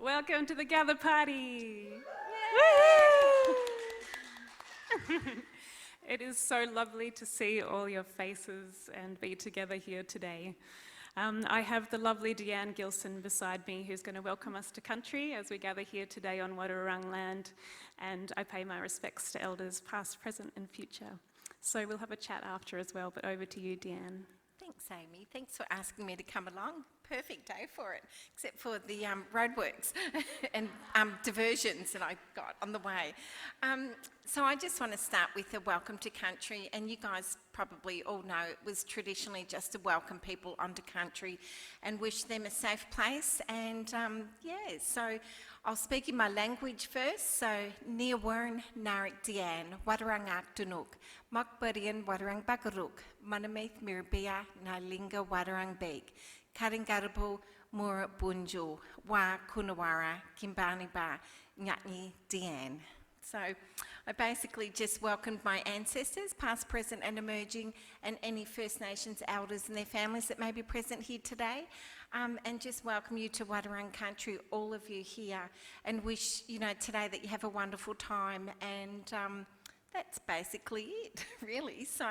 Welcome to the Gather Party. It is so lovely to see all your faces and be together here today. I have the lovely Deanne Gilson beside me, who's going to welcome us to country as we gather here today on Wadawurrung land, and I pay my respects to elders past, present and future. So we'll have a chat after as well, but over to you, Deanne. Thanks, Amy. Thanks for asking me to come along. Perfect day for it, except for the roadworks and diversions that I got on the way. So I just want to start with a welcome to country, and you guys probably all know it was traditionally just to welcome people onto country and wish them a safe place. And so I'll speak in my language first. So Wadawurrung narik Deanne, Wadawurrung Aktunuk, Mokbarian Wadawurrung Bagaruk, Manamith Mirabia, Nalinga Wadawurrung Beek. Karingarabu Mura Bunju, Wa Kunawara, Kimbani Ba, Nyatni Deanne. So I basically just welcomed my ancestors, past, present and emerging, and any First Nations elders and their families that may be present here today. And just welcome you to Wadawurrung country, all of you here, and wish, today that you have a wonderful time. And that's basically it, really. So,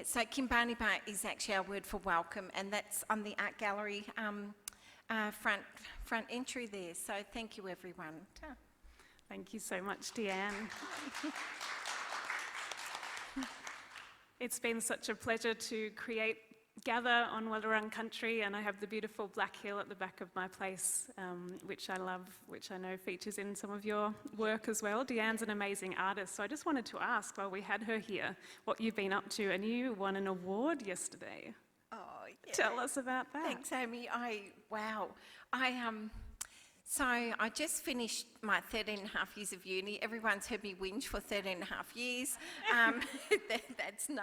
so Kimbani Ba is actually our word for welcome, and that's on the art gallery front entry there. So thank you, everyone. Thank you so much, Deanne. It's been such a pleasure to gather on Wadawurrung country, and I have the beautiful Black Hill at the back of my place, which I love, which I know features in some of your work as well. Deanne's an amazing artist, so I just wanted to ask, while we had her here, what you've been up to, and you won an award yesterday. Oh, yeah. Tell us about that. Thanks, Amy. So I just finished my 13 and a half years of uni. Everyone's heard me whinge for 13 and a half years. That's no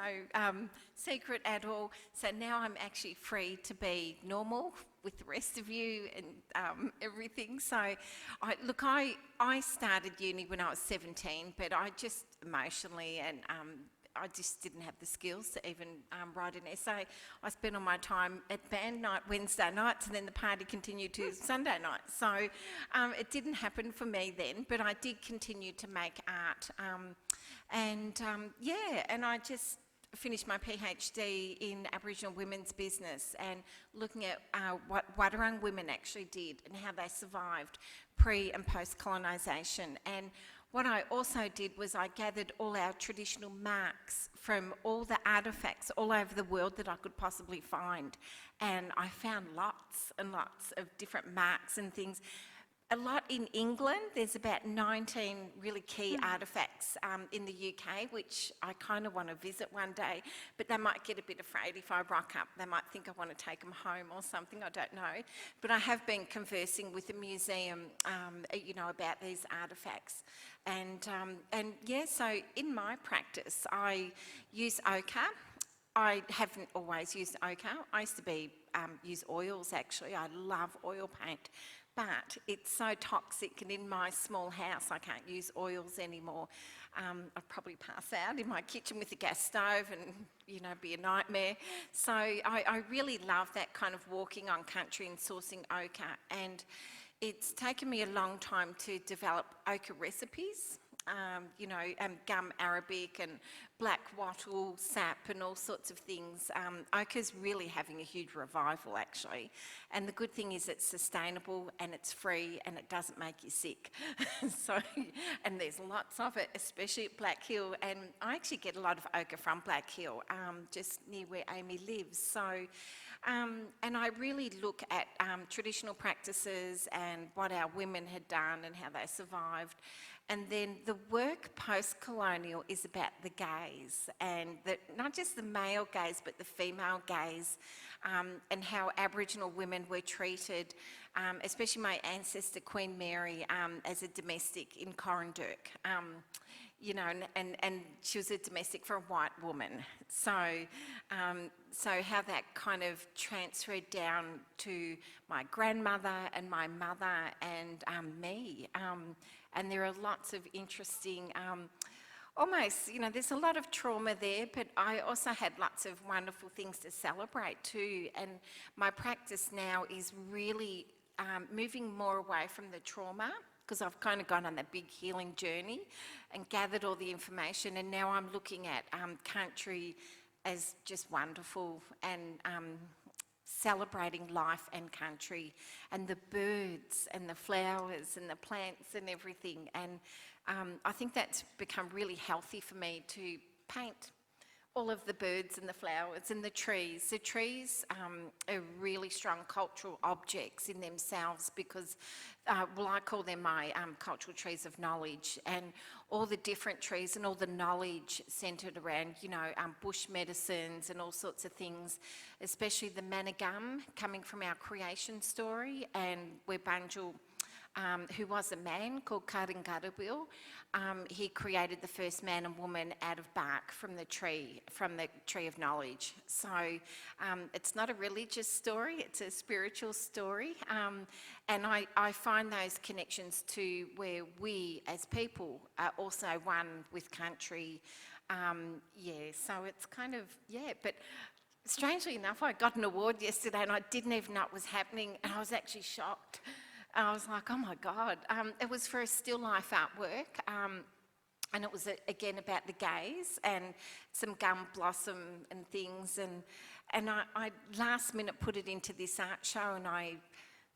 secret at all. So now I'm actually free to be normal with the rest of you and everything. So I started uni when I was 17, but I just emotionally and I just didn't have the skills to even write an essay. I spent all my time at band night Wednesday nights, and then the party continued to Sunday night. So it didn't happen for me then, but I did continue to make art. And I just finished my PhD in Aboriginal women's business and looking at what Wadawurrung women actually did and how they survived pre and post colonisation. And what I also did was I gathered all our traditional marks from all the artefacts all over the world that I could possibly find. And I found lots and lots of different marks and things. A lot in England. There's about 19 really key artefacts in the UK, which I kind of want to visit one day, but they might get a bit afraid if I rock up. They might think I want to take them home or something, I don't know. But I have been conversing with the museum, about these artefacts. So in my practice, I use ochre. I haven't always used ochre. I used to use oils, actually. I love oil paint. But it's so toxic, and in my small house I can't use oils anymore. I'd probably pass out in my kitchen with the gas stove and, be a nightmare. So I really love that kind of walking on country and sourcing ochre. And it's taken me a long time to develop ochre recipes. Gum arabic and black wattle, sap and all sorts of things. Ochre's really having a huge revival, actually. And the good thing is it's sustainable and it's free and it doesn't make you sick. And there's lots of it, especially at Black Hill. And I actually get a lot of ochre from Black Hill, just near where Amy lives. So, and I really look at traditional practices and what our women had done and how they survived. And then the work post-colonial is about the gaze, and not just the male gaze, but the female gaze, and how Aboriginal women were treated, especially my ancestor, Queen Mary, as a domestic in Corandurk. And she was a domestic for a white woman. So how that kind of transferred down to my grandmother and my mother and me. And there are lots of interesting, there's a lot of trauma there, but I also had lots of wonderful things to celebrate too. And my practice now is really moving more away from the trauma, because I've kind of gone on that big healing journey and gathered all the information, and now I'm looking at country as just wonderful and celebrating life and country and the birds and the flowers and the plants and everything. And I think that's become really healthy for me to paint all of the birds and the flowers and the trees. The trees are really strong cultural objects in themselves because, well, I call them my cultural trees of knowledge, and all the different trees and all the knowledge centred around, you know, bush medicines and all sorts of things, especially the manna gum coming from our creation story, and where Bunjil, who was a man called Karingarabul, he created the first man and woman out of bark from the tree of knowledge. So it's not a religious story, it's a spiritual story. And I find those connections to where we as people are also one with country. So it's kind of, but strangely enough, I got an award yesterday and I didn't even know it was happening, and I was actually shocked. I was like, oh my God. It was for a still life artwork, and it was, again, about the gaze and some gum blossom and things. And I last minute put it into this art show, and I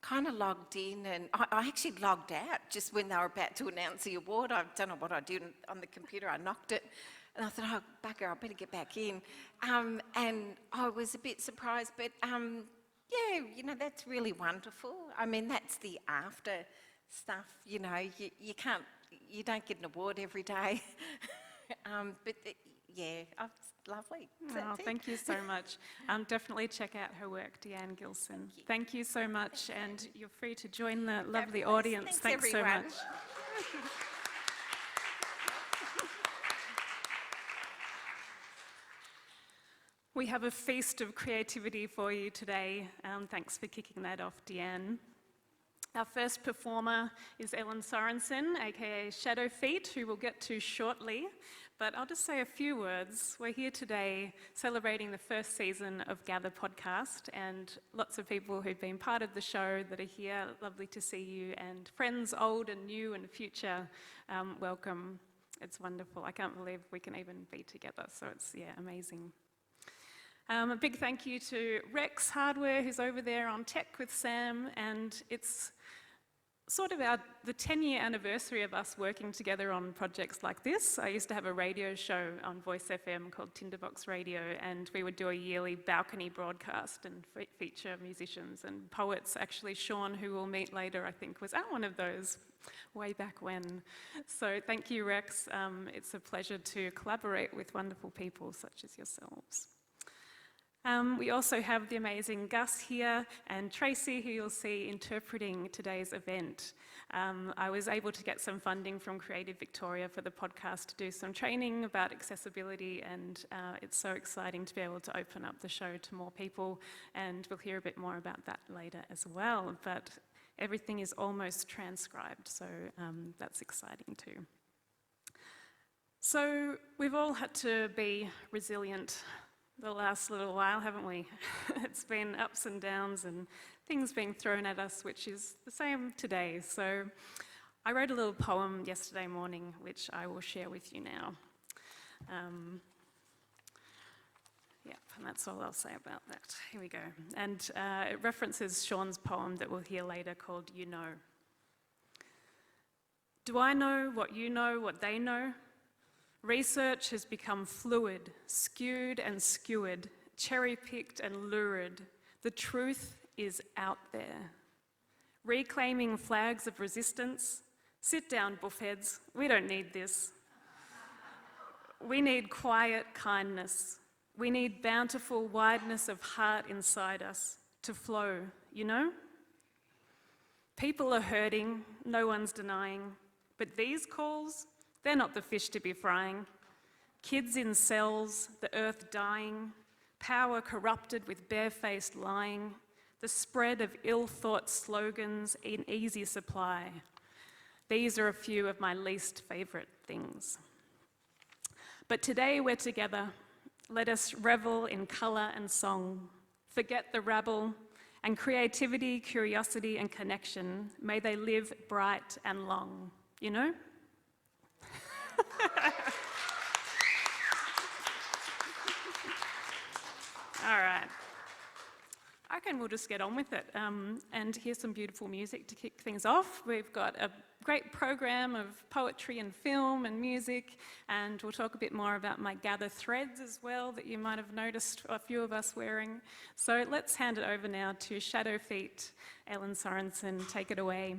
kind of logged in, and I actually logged out just when they were about to announce the award. I don't know what I did on the computer. I knocked it, and I thought, oh, bugger, I better get back in. And I was a bit surprised, but yeah, you know, that's really wonderful. I mean, that's the after stuff, you know. You don't get an award every day. But it's lovely. Thank you so much. Definitely check out her work, Deanne Gilson. Thank you so much, and you're free to join the lovely audience. Thanks so much. We have a feast of creativity for you today. Thanks for kicking that off, Deanne. Our first performer is Ellen Sorensen, aka Shadow Feet, who we'll get to shortly. But I'll just say a few words. We're here today celebrating the first season of Gather podcast, and lots of people who've been part of the show that are here. Lovely to see you, and friends old and new and future, welcome. It's wonderful. I can't believe we can even be together, so it's amazing. A big thank you to Rex Hardware, who's over there on tech with Sam, and it's sort of the 10-year anniversary of us working together on projects like this. I used to have a radio show on Voice FM called Tinderbox Radio, and we would do a yearly balcony broadcast and feature musicians and poets. Actually, Sean, who we'll meet later, I think, was at one of those way back when. So thank you, Rex. It's a pleasure to collaborate with wonderful people such as yourselves. We also have the amazing Gus here and Tracy, who you'll see interpreting today's event. I was able to get some funding from Creative Victoria for the podcast to do some training about accessibility, and it's so exciting to be able to open up the show to more people, and we'll hear a bit more about that later as well. But everything is almost transcribed, so that's exciting too. So we've all had to be resilient the last little while, haven't we? It's been ups and downs and things being thrown at us, which is the same today. So I wrote a little poem yesterday morning, which I will share with you now. And that's all I'll say about that. Here we go. And it references Sean's poem that we'll hear later called You Know. Do I know, what they know? Research has become fluid, skewed and skewered, cherry-picked and lurid. The truth is out there. Reclaiming flags of resistance. Sit down, buffheads. We don't need this. We need quiet kindness. We need bountiful wideness of heart inside us to flow, you know? People are hurting, no one's denying. But these calls, they're not the fish to be frying. Kids in cells, the earth dying, power corrupted with barefaced lying, the spread of ill-thought slogans in easy supply. These are a few of my least favourite things. But today we're together. Let us revel in colour and song, forget the rabble, and creativity, curiosity, and connection. May they live bright and long, you know? All right. I reckon we'll just get on with it. And here's some beautiful music to kick things off. We've got a great program of poetry and film and music, and we'll talk a bit more about my gather threads as well that you might have noticed a few of us wearing. So let's hand it over now to Shadow Feet, Ellen Sorensen. Take it away.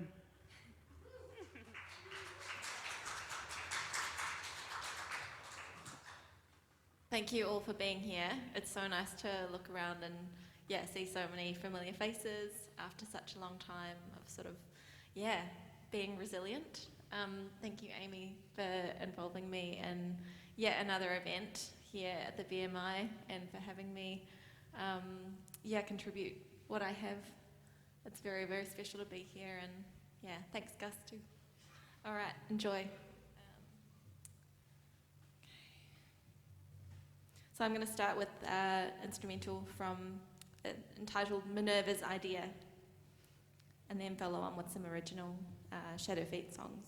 Thank you all for being here. It's so nice to look around and see so many familiar faces after such a long time of sort of, being resilient. Thank you, Amy, for involving me in yet another event here at the BMI and for having me, contribute what I have. It's very, very special to be here, and thanks, Gus, too. All right, enjoy. So I'm going to start with instrumental from entitled Minerva's Idea, and then follow on with some original Shadow Feet songs.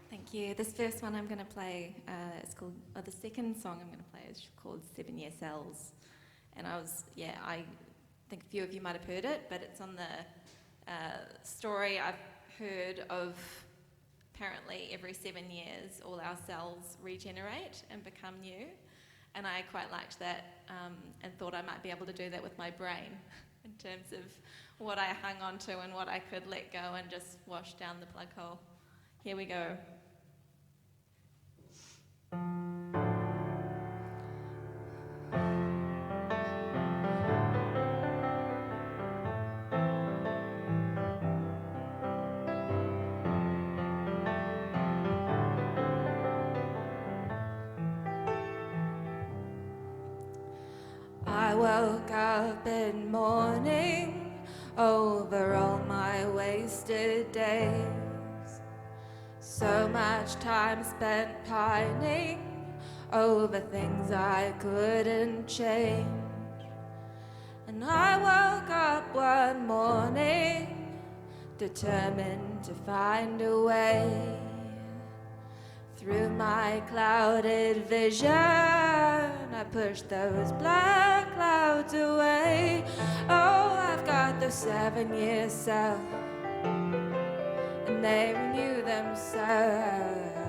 Thank you. This first one I'm going to play, the second song I'm going to play is called 7 Year Cells. And I think a few of you might have heard it, but it's on the story I've heard of. Apparently every 7 years all our cells regenerate and become new. And I quite liked that and thought I might be able to do that with my brain in terms of what I hung on to and what I could let go and just wash down the plug hole. Here we go. I woke up in morning over all my wasted days. So much time spent pining over things I couldn't change. And I woke up one morning determined to find a way. Through my clouded vision, I pushed those black clouds away. Oh, I've got the 7 year cells, and they renew themselves.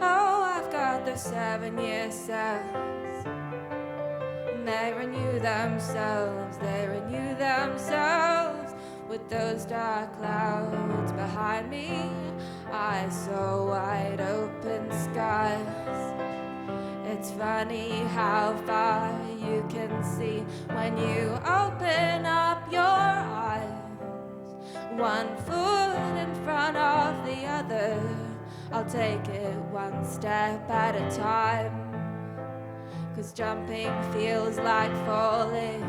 Oh, I've got their 7-year cells. And they renew themselves, with those dark clouds behind me. I saw wide open skies. It's funny how far you can see when you open up your eyes. One foot in front of the other, I'll take it one step at a time. 'Cause jumping feels like falling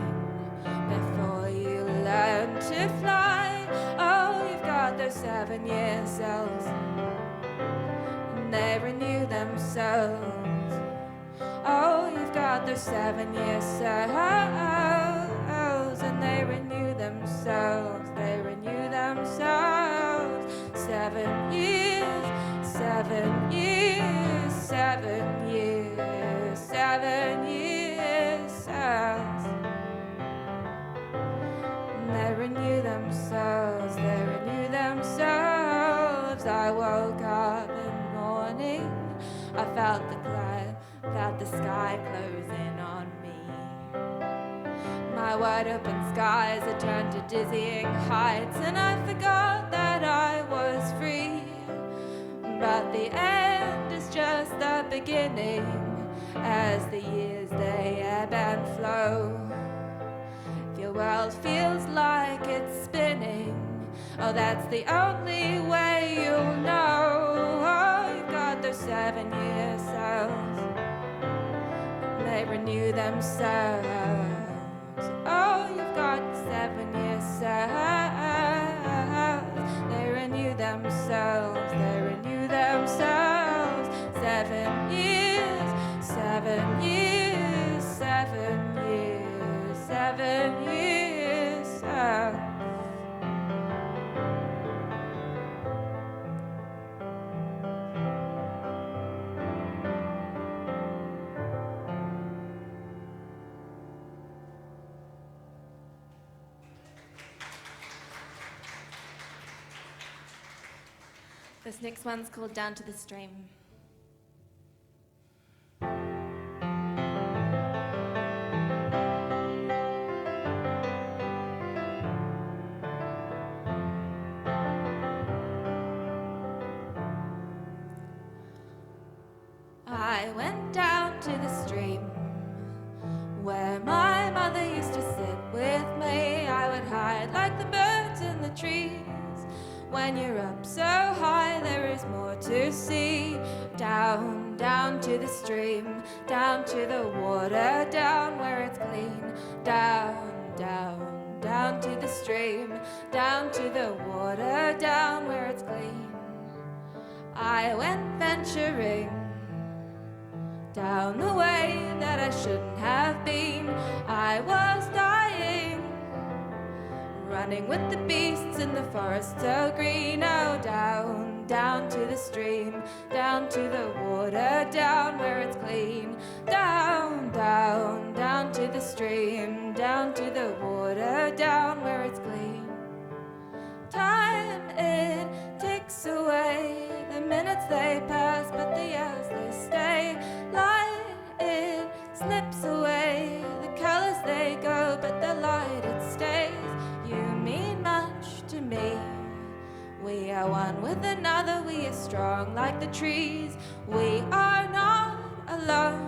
before you learn to fly. Oh, you've got those 7-year cells, and they renew themselves. Oh, you've got those 7-year cells, and they renew themselves, 7 years, 7 years, 7 years, 7 years cells. And they renew themselves, I woke up in the morning, I felt the sky closing on me. My wide open skies had turned to dizzying heights, and I forgot that I was free. But the end is just the beginning, as the years they ebb and flow. If your world feels like it's spinning, oh, that's the only way you'll know. Oh, you've got those 7-year cells, they renew themselves. Oh, you've got 7-year cells, they renew themselves, 7 years, 7 years, 7 years, 7 years cells. This next one's called Down to the Stream. I went down to the stream where my mother used to sit with me. I would hide like the birds in the trees. When you're up so high, there is more to see. Down, down to the stream, down to the water, down where it's clean. Down, down, down to the stream, down to the water, down where it's clean. I went venturing down the way that I shouldn't have been. I was dying, running with the beasts in the forest so green. Oh, down, down to the stream, down to the water, down where it's clean. Down, down, down to the stream, down to the water, down where it's clean. Time, it ticks away, the minutes they pass, but the hours they stay. Light, it slips away, the colors they go, but the light it stays. You mean much to me. We are one with another, we are strong like the trees. We are not alone.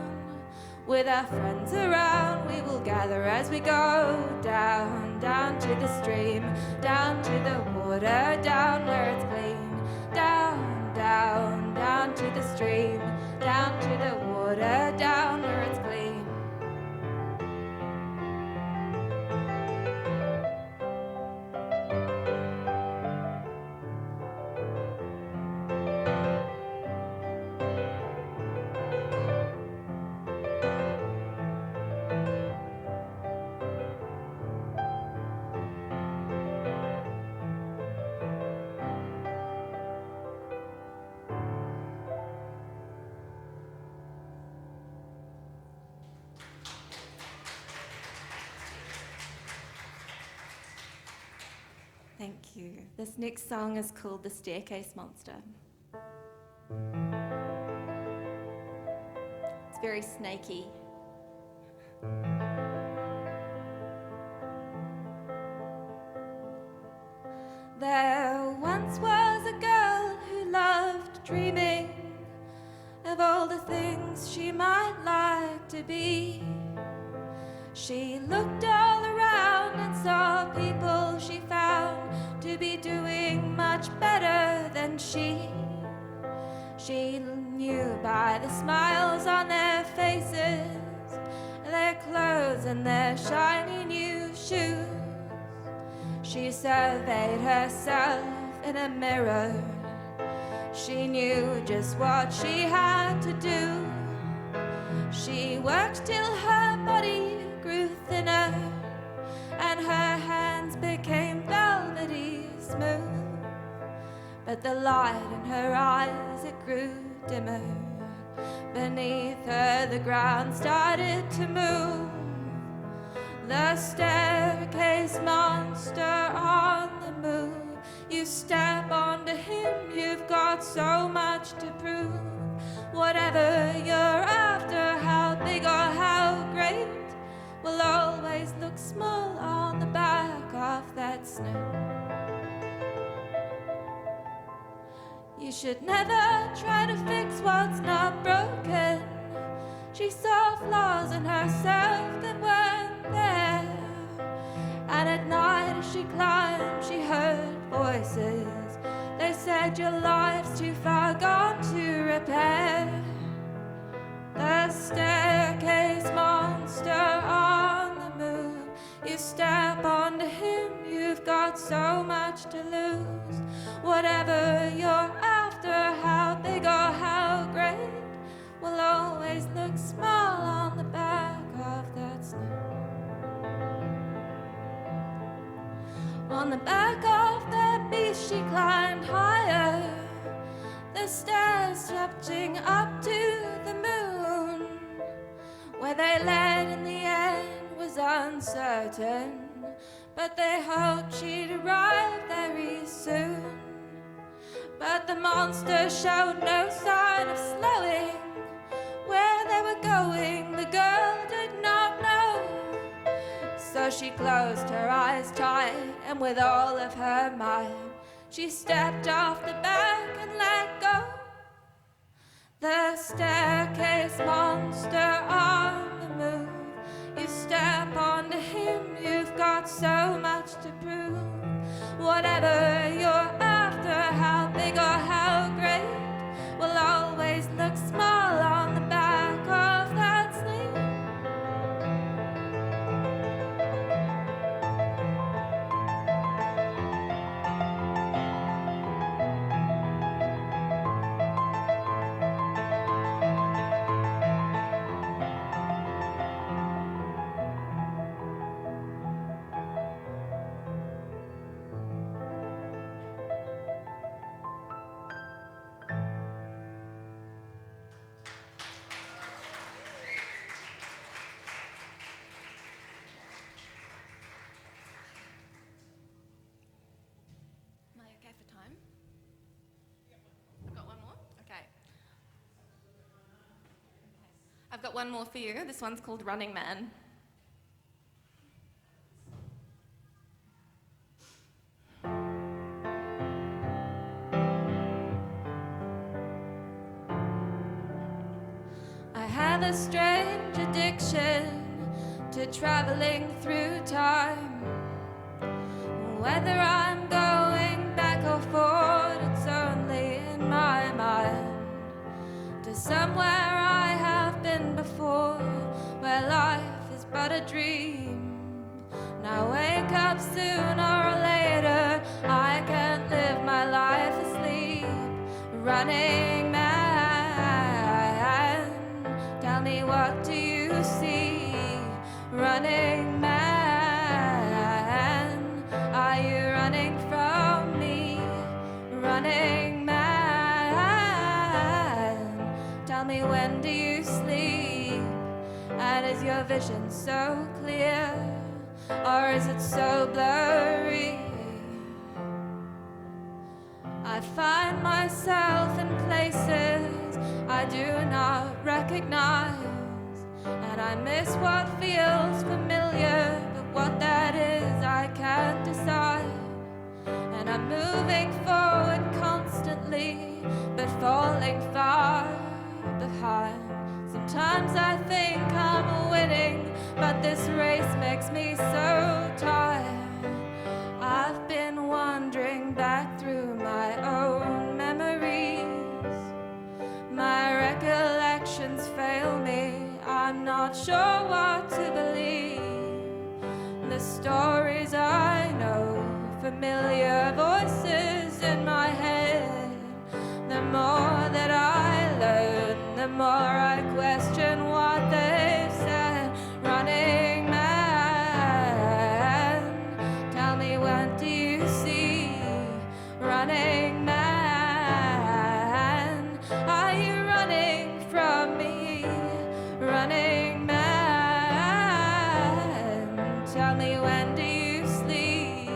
With our friends around, we will gather as we go. Down, down to the stream, down to the water, down where it's clean. Down, down, down to the stream, down to the water, down where it's clean. Thank you. This next song is called The Staircase Monster. very snaky. There once was a girl who loved dreaming of all the things she might like to be. She looked all around and saw people she found to be doing much better than she. She knew by the smiles on their faces, their clothes and their shiny new shoes. She surveyed herself in a mirror. She knew just what she had to do. She worked till her body grew thinner and her hands became velvety smooth. But the light in her eyes, it grew dimmer. Beneath her the ground started to move. The staircase monster on the move. You step onto him, you've got so much to prove. Whatever you're after, how big or how great, will always look small on the back of that snake. You should never try to fix what's not broken. She saw flaws in herself that weren't there. And at night as she climbed, she heard voices. They said your life's too far gone to repair. The staircase monster on the move. You step onto him, you've got so much to lose. Whatever you're after, how big or how great, will always look small on the back of that snake. On the back of that beast she climbed higher, the stairs stretching up to the moon. Where they led in the end was uncertain, but they hoped she'd arrive very soon. But the monster showed no sign of slowing. Where they were going, the girl did not know. So she closed her eyes tight, and with all of her might, she stepped off the back and let go. The staircase monster on the move. You step onto him, you've got so much to prove. Whatever you're after, how big or how great, will always look small on the back of that snake. I've got one more for you. This one's called Running Man. I have a strange addiction to traveling through time. Whether I'm going back or forward, it's only in my mind. To somewhere I have been before, where life is but a dream. And I wake up sooner or later, I can't live my life asleep. Running man, tell me what do you see? Running man, are you running from me? Running man, tell me when do you sleep? And is your vision so clear, or is it so blurry? I find myself in places I do not recognize. And I miss what feels familiar, but what that is I can't decide. And I'm moving forward constantly, but falling far behind. Sometimes I think I'm winning, but this race makes me so tired. I've been wandering back through my own memories. My recollections fail me. I'm not sure what to believe. The stories I know, familiar voices in my head. The more that I learn, the more I question what they've said. Running man, tell me when do you see? Running man, are you running from me? Running man, tell me when do you sleep?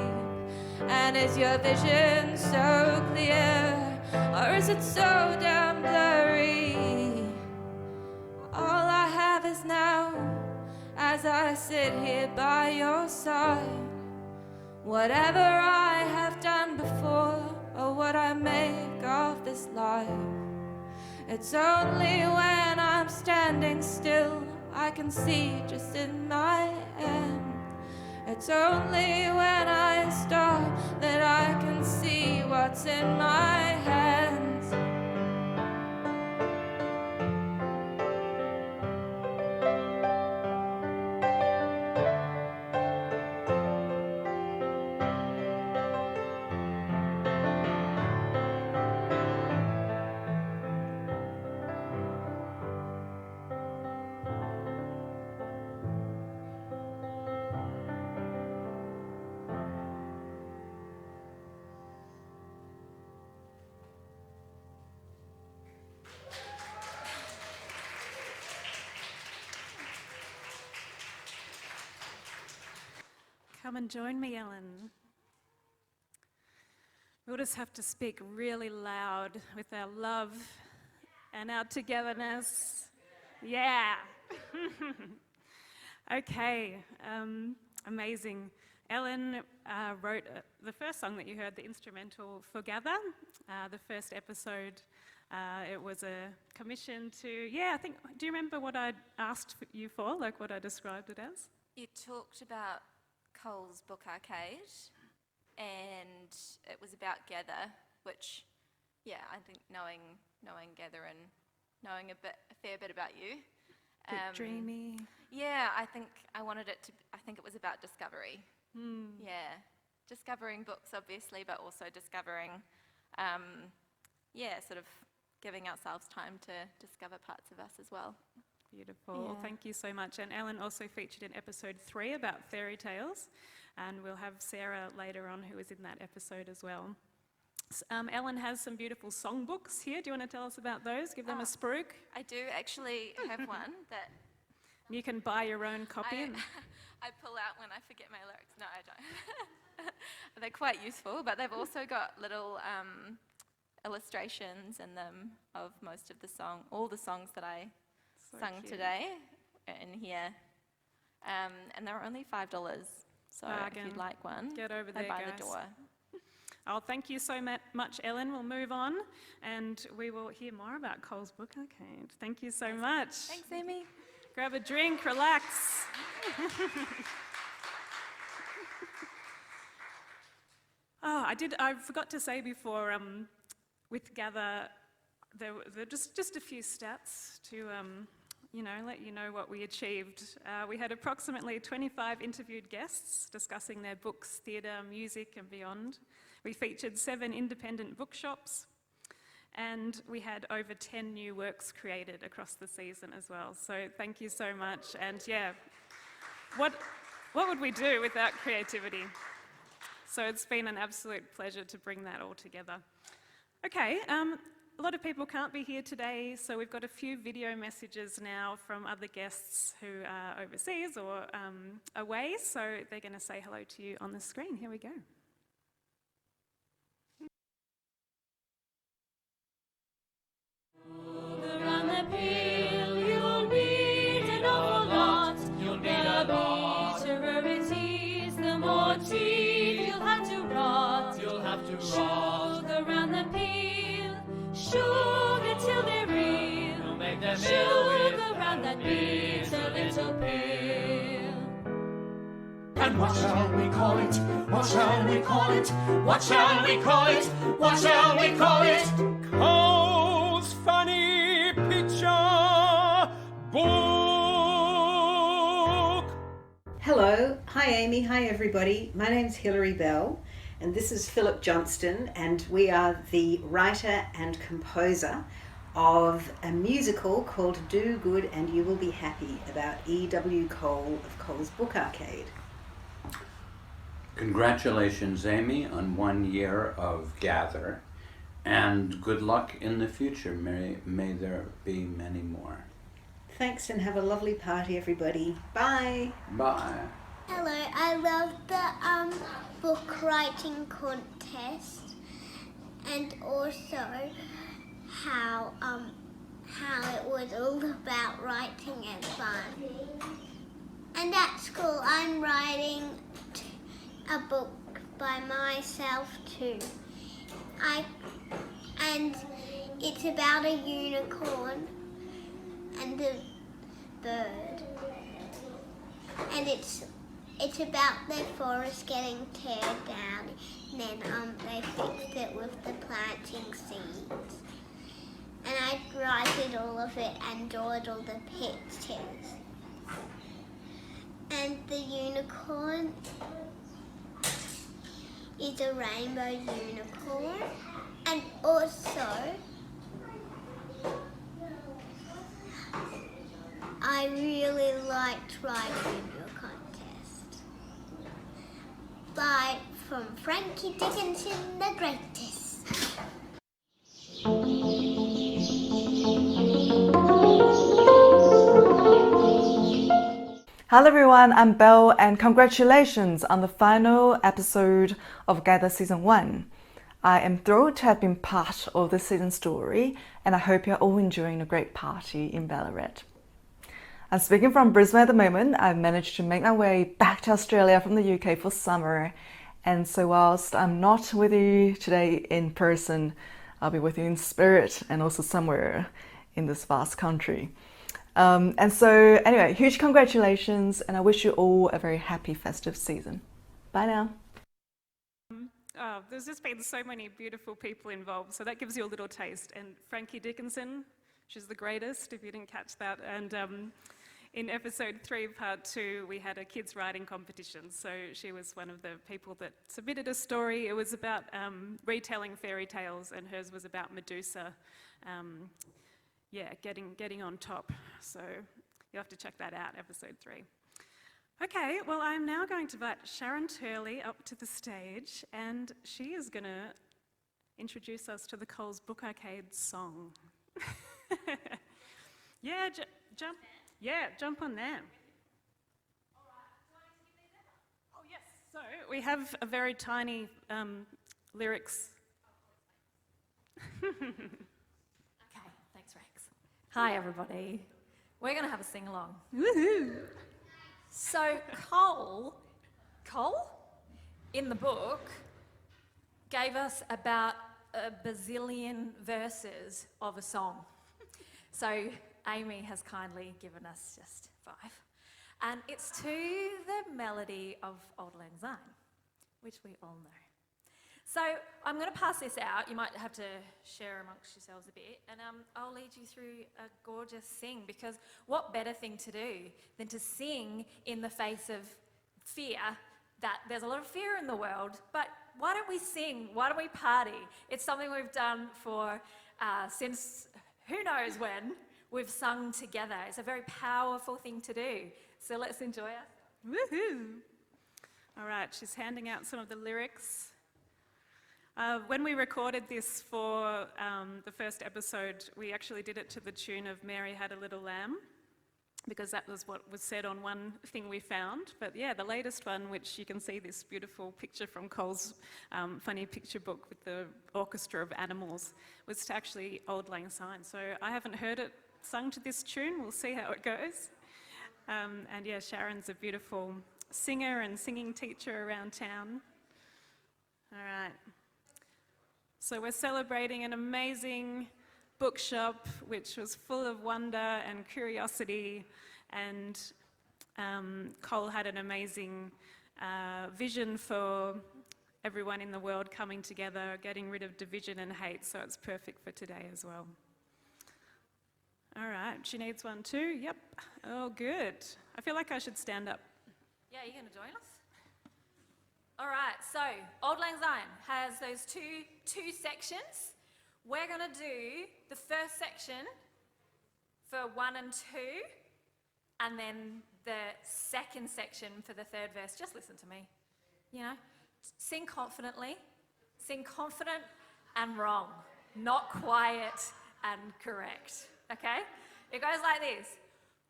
And is your vision so clear, or is it so damn blurry? All I have is now, as I sit here by your side. Whatever I have done before, or what I make of this life, it's only when I'm standing still I can see just in my hand. It's only when I stop that I can see what's in my hands. Come and join me, Ellen. We'll just have to speak really loud with our love and our togetherness. Yeah. Okay, amazing. Ellen wrote the first song that you heard, the instrumental for Gather, the first episode. It was a commission to, I think, do you remember what I asked you for, like what I described it as? You talked about Cole's book Arcade, and it was about Gather, which, I think knowing Gather and knowing a fair bit about you. Bit dreamy. Yeah, I think I wanted it to, I think it was about discovery. Yeah, discovering books obviously, but also discovering, sort of giving ourselves time to discover parts of us as well. Beautiful. Yeah. Thank you so much. And Ellen also featured in episode 3 about fairy tales, and we'll have Sarah later on who was in that episode as well. Ellen has some beautiful songbooks here. Do you want to tell us about those? Give them a spruik. I do actually have one that You can buy your own copy. I pull out when I forget my lyrics. No, I don't. They're quite useful, but they've also got little illustrations in them of most of the all the songs that I sung cute. today in here. And they're only $5, so Bargain. if you'd like one, Get over there, they're by guys. the door. Oh, thank you so much, Ellen. We'll move on and we will hear more about Cole's book. Okay, thank you so much. Thanks, Amy. Grab a drink, relax. I forgot to say before, with Gather, there were just a few stats to, let you know what we achieved. We had approximately 25 interviewed guests discussing their books, theatre, music and beyond. We featured 7 independent bookshops, and we had over 10 new works created across the season as well. So thank you so much. And what would we do without creativity? So it's been an absolute pleasure to bring that all together. Okay, a lot of people can't be here today, so we've got a few video messages now from other guests who are overseas or away, so they're going to say hello to you on the screen. Here we go. Around the pale you'll read an awful bleeds a little pale. And what shall we call it? What shall we call it? What shall we call it? What shall we call it? Cole's Funny Picture Book. Hello, hi Amy, hi everybody. My name's Hilary Bell and this is Philip Johnston, and we are the writer and composer of a musical called Do Good and You Will Be Happy about E.W. Cole of Cole's Book Arcade. Congratulations, Amy, on 1 year of Gather, and good luck in the future. May there be many more. Thanks and have a lovely party, everybody. Bye. Bye. Hello, I love the book writing contest, and also how it was all about writing and fun. And at school, I'm writing a book by myself too. And it's about a unicorn and a bird, and it's about their forest getting teared down, and then they fixed it with the planting seeds. And I wrote all of it and drawed all the pictures. And the unicorn is a rainbow unicorn, and also I really liked writing your contest. Bye from Frankie Dickinson, the greatest. Hello everyone, I'm Belle and congratulations on the final episode of Gather Season 1. I am thrilled to have been part of this season's story and I hope you're all enjoying a great party in Ballarat. I'm speaking from Brisbane at the moment. I've managed to make my way back to Australia from the UK for summer, and so whilst I'm not with you today in person, I'll be with you in spirit and also somewhere in this vast country. And so anyway, huge congratulations and I wish you all a very happy festive season. Bye now. Oh, there's just been so many beautiful people involved, so that gives you a little taste. And Frankie Dickinson, she's the greatest, if you didn't catch that. And in episode 3, part 2, we had a kids writing competition. So she was one of the people that submitted a story. It was about retelling fairy tales, and hers was about Medusa. Getting on top. So you'll have to check that out, episode 3. Okay, well, I'm now going to invite Sharon Turley up to the stage, and she is going to introduce us to the Coles Book Arcade song. Yeah, jump on there. Oh, yes, so we have a very tiny lyrics. Okay, thanks, Rex. Hi, everybody. We're going to have a sing-along. Woohoo! So Cole, in the book, gave us about a bazillion verses of a song. So Amy has kindly given us just 5. And it's to the melody of Auld Lang Syne, which we all know. So I'm going to pass this out. You might have to share amongst yourselves a bit, and I'll lead you through a gorgeous sing, because what better thing to do than to sing in the face of fear, that there's a lot of fear in the world, but why don't we sing? Why don't we party? It's something we've done for since who knows when. We've sung together. It's a very powerful thing to do. So let's enjoy it. Woohoo! All right, she's handing out some of the lyrics. When we recorded this for the first episode, we actually did it to the tune of Mary Had a Little Lamb, because that was what was said on one thing we found. But yeah, the latest one, which you can see this beautiful picture from Cole's funny picture book with the orchestra of animals, was to actually Auld Lang Syne. So I haven't heard it sung to this tune. We'll see how it goes. And yeah, Sharon's a beautiful singer and singing teacher around town. All right. So we're celebrating an amazing bookshop, which was full of wonder and curiosity, and Cole had an amazing vision for everyone in the world coming together, getting rid of division and hate, so it's perfect for today as well. All right, she needs one too. Yep. Oh, good. I feel like I should stand up. Yeah, you're going to join us? All right, so Auld Lang Syne has those two sections. We're going to do the first section for 1 and 2, and then the second section for the third verse. Just listen to me, you know. Sing confidently, sing confident and wrong, not quiet and correct, okay? It goes like this.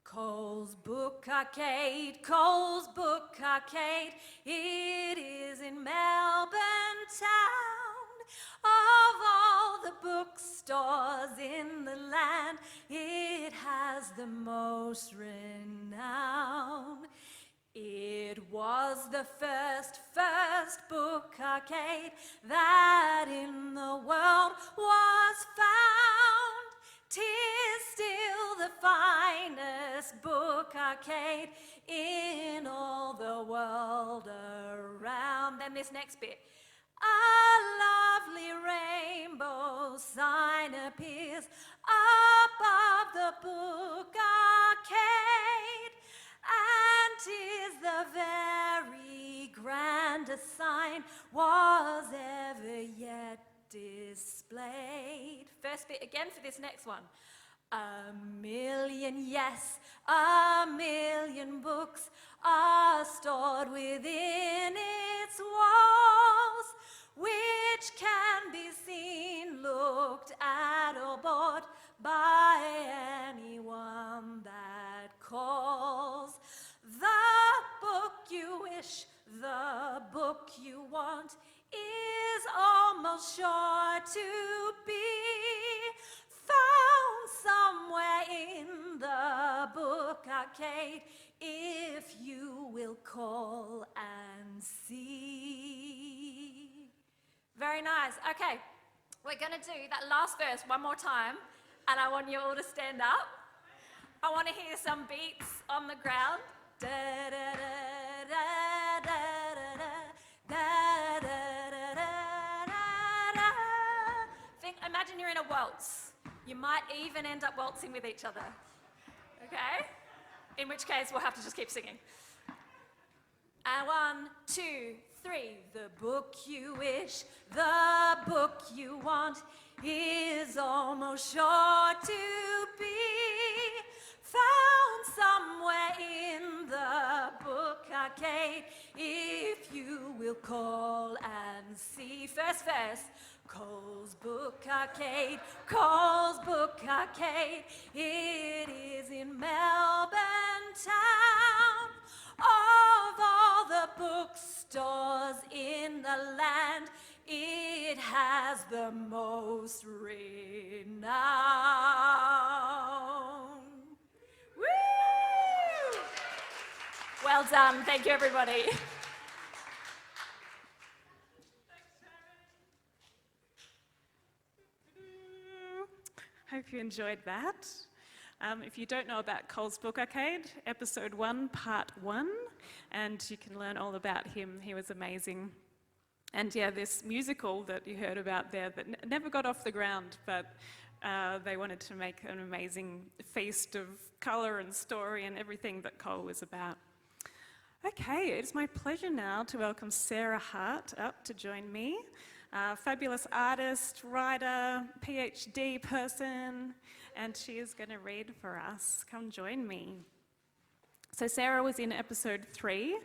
Cole's Book Arcade, Cole's Book Arcade, it is in Melbourne town. Of all the bookstores in the land, it has the most renown. It was the first book arcade that in the world was found. 'Tis still the finest book arcade in all the world around. Then this next bit. A lovely rainbow sign appears above the book arcade, and 'tis the very grandest sign was ever yet displayed. First bit again for this next one. A million, yes, a million books are stored within its walls, which can be seen, looked at, or bought by anyone that calls. The book you wish, the book you want, is almost sure to be found somewhere in the book arcade, if you will call and see. Very nice. Okay, we're going to do that last verse one more time, and I want you all to stand up. I want to hear some beats on the ground. Da, da, da, da, da, da, da, da, da. Imagine you're in a waltz. You might even end up waltzing with each other. Okay? In which case, we'll have to just keep singing. And 1, 2, 3. The book you wish, the book you want, is almost sure to be found somewhere in the book arcade, if you will call and see. First verse. Cole's Book Arcade, Cole's Book Arcade, it is in Melbourne town. Of all the bookstores in the land, it has the most renown. Woo! Well done, thank you everybody. Hope you enjoyed that. If you don't know about Cole's Book Arcade, episode 1, part 1, and you can learn all about him. He was amazing. And yeah, this musical that you heard about there that never got off the ground, but they wanted to make an amazing feast of colour and story and everything that Cole was about. Okay, it's my pleasure now to welcome Sarah Hart up to join me. Fabulous artist, writer, PhD person, and she is going to read for us. Come join me. So Sarah was in episode 3,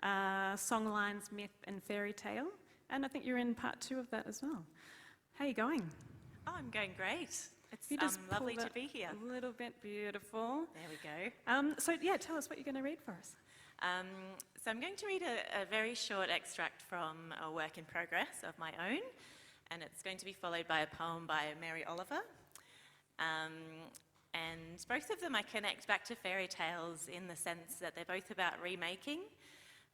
Songlines, Myth and Fairy Tale, and I think you're in part 2 of that as well. How are you going? Oh, I'm going great. It's lovely to be here. A little bit beautiful. There we go. So yeah, tell us what you're going to read for us. So I'm going to read a very short extract from a work in progress of my own, and it's going to be followed by a poem by Mary Oliver. And both of them I connect back to fairy tales in the sense that they're both about remaking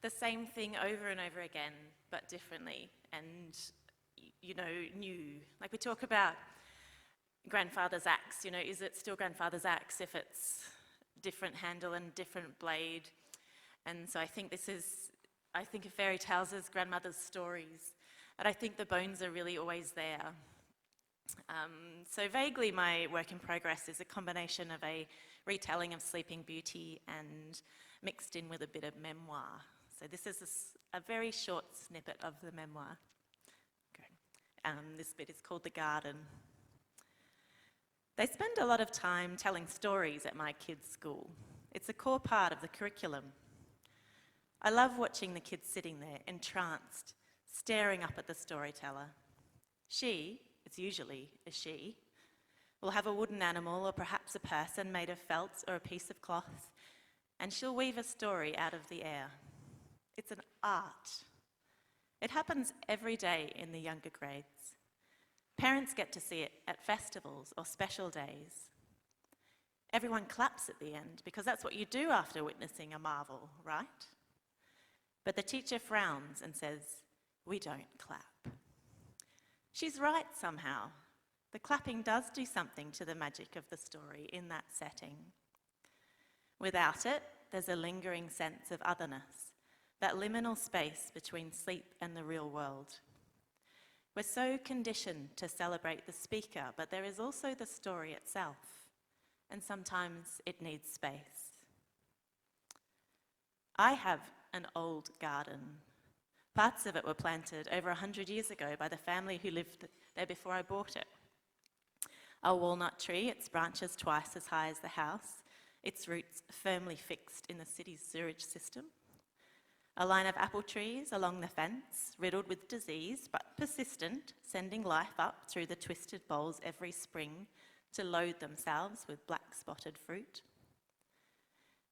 the same thing over and over again, but differently and, you know, new. Like we talk about grandfather's axe. You know, is it still grandfather's axe if it's different handle and different blade? And so I think of fairy tales as grandmother's stories, and I think the bones are really always there. So vaguely my work in progress is a combination of a retelling of Sleeping Beauty and mixed in with a bit of memoir. So this is a very short snippet of the memoir. Okay. This bit is called The Garden. They spend a lot of time telling stories at my kids' school. It's a core part of the curriculum. I love watching the kids sitting there, entranced, staring up at the storyteller. She, it's usually a she, will have a wooden animal or perhaps a person made of felt or a piece of cloth, and she'll weave a story out of the air. It's an art. It happens every day in the younger grades. Parents get to see it at festivals or special days. Everyone claps at the end because that's what you do after witnessing a marvel, right? But the teacher frowns and says, "We don't clap." She's right somehow. The clapping does do something to the magic of the story in that setting. Without it, there's a lingering sense of otherness, that liminal space between sleep and the real world. We're so conditioned to celebrate the speaker, but there is also the story itself, and sometimes it needs space. I have an old garden. Parts of it were planted over 100 years ago by the family who lived there before I bought it. A walnut tree, its branches twice as high as the house, its roots firmly fixed in the city's sewage system. A line of apple trees along the fence, riddled with disease, but persistent, sending life up through the twisted boles every spring to load themselves with black-spotted fruit.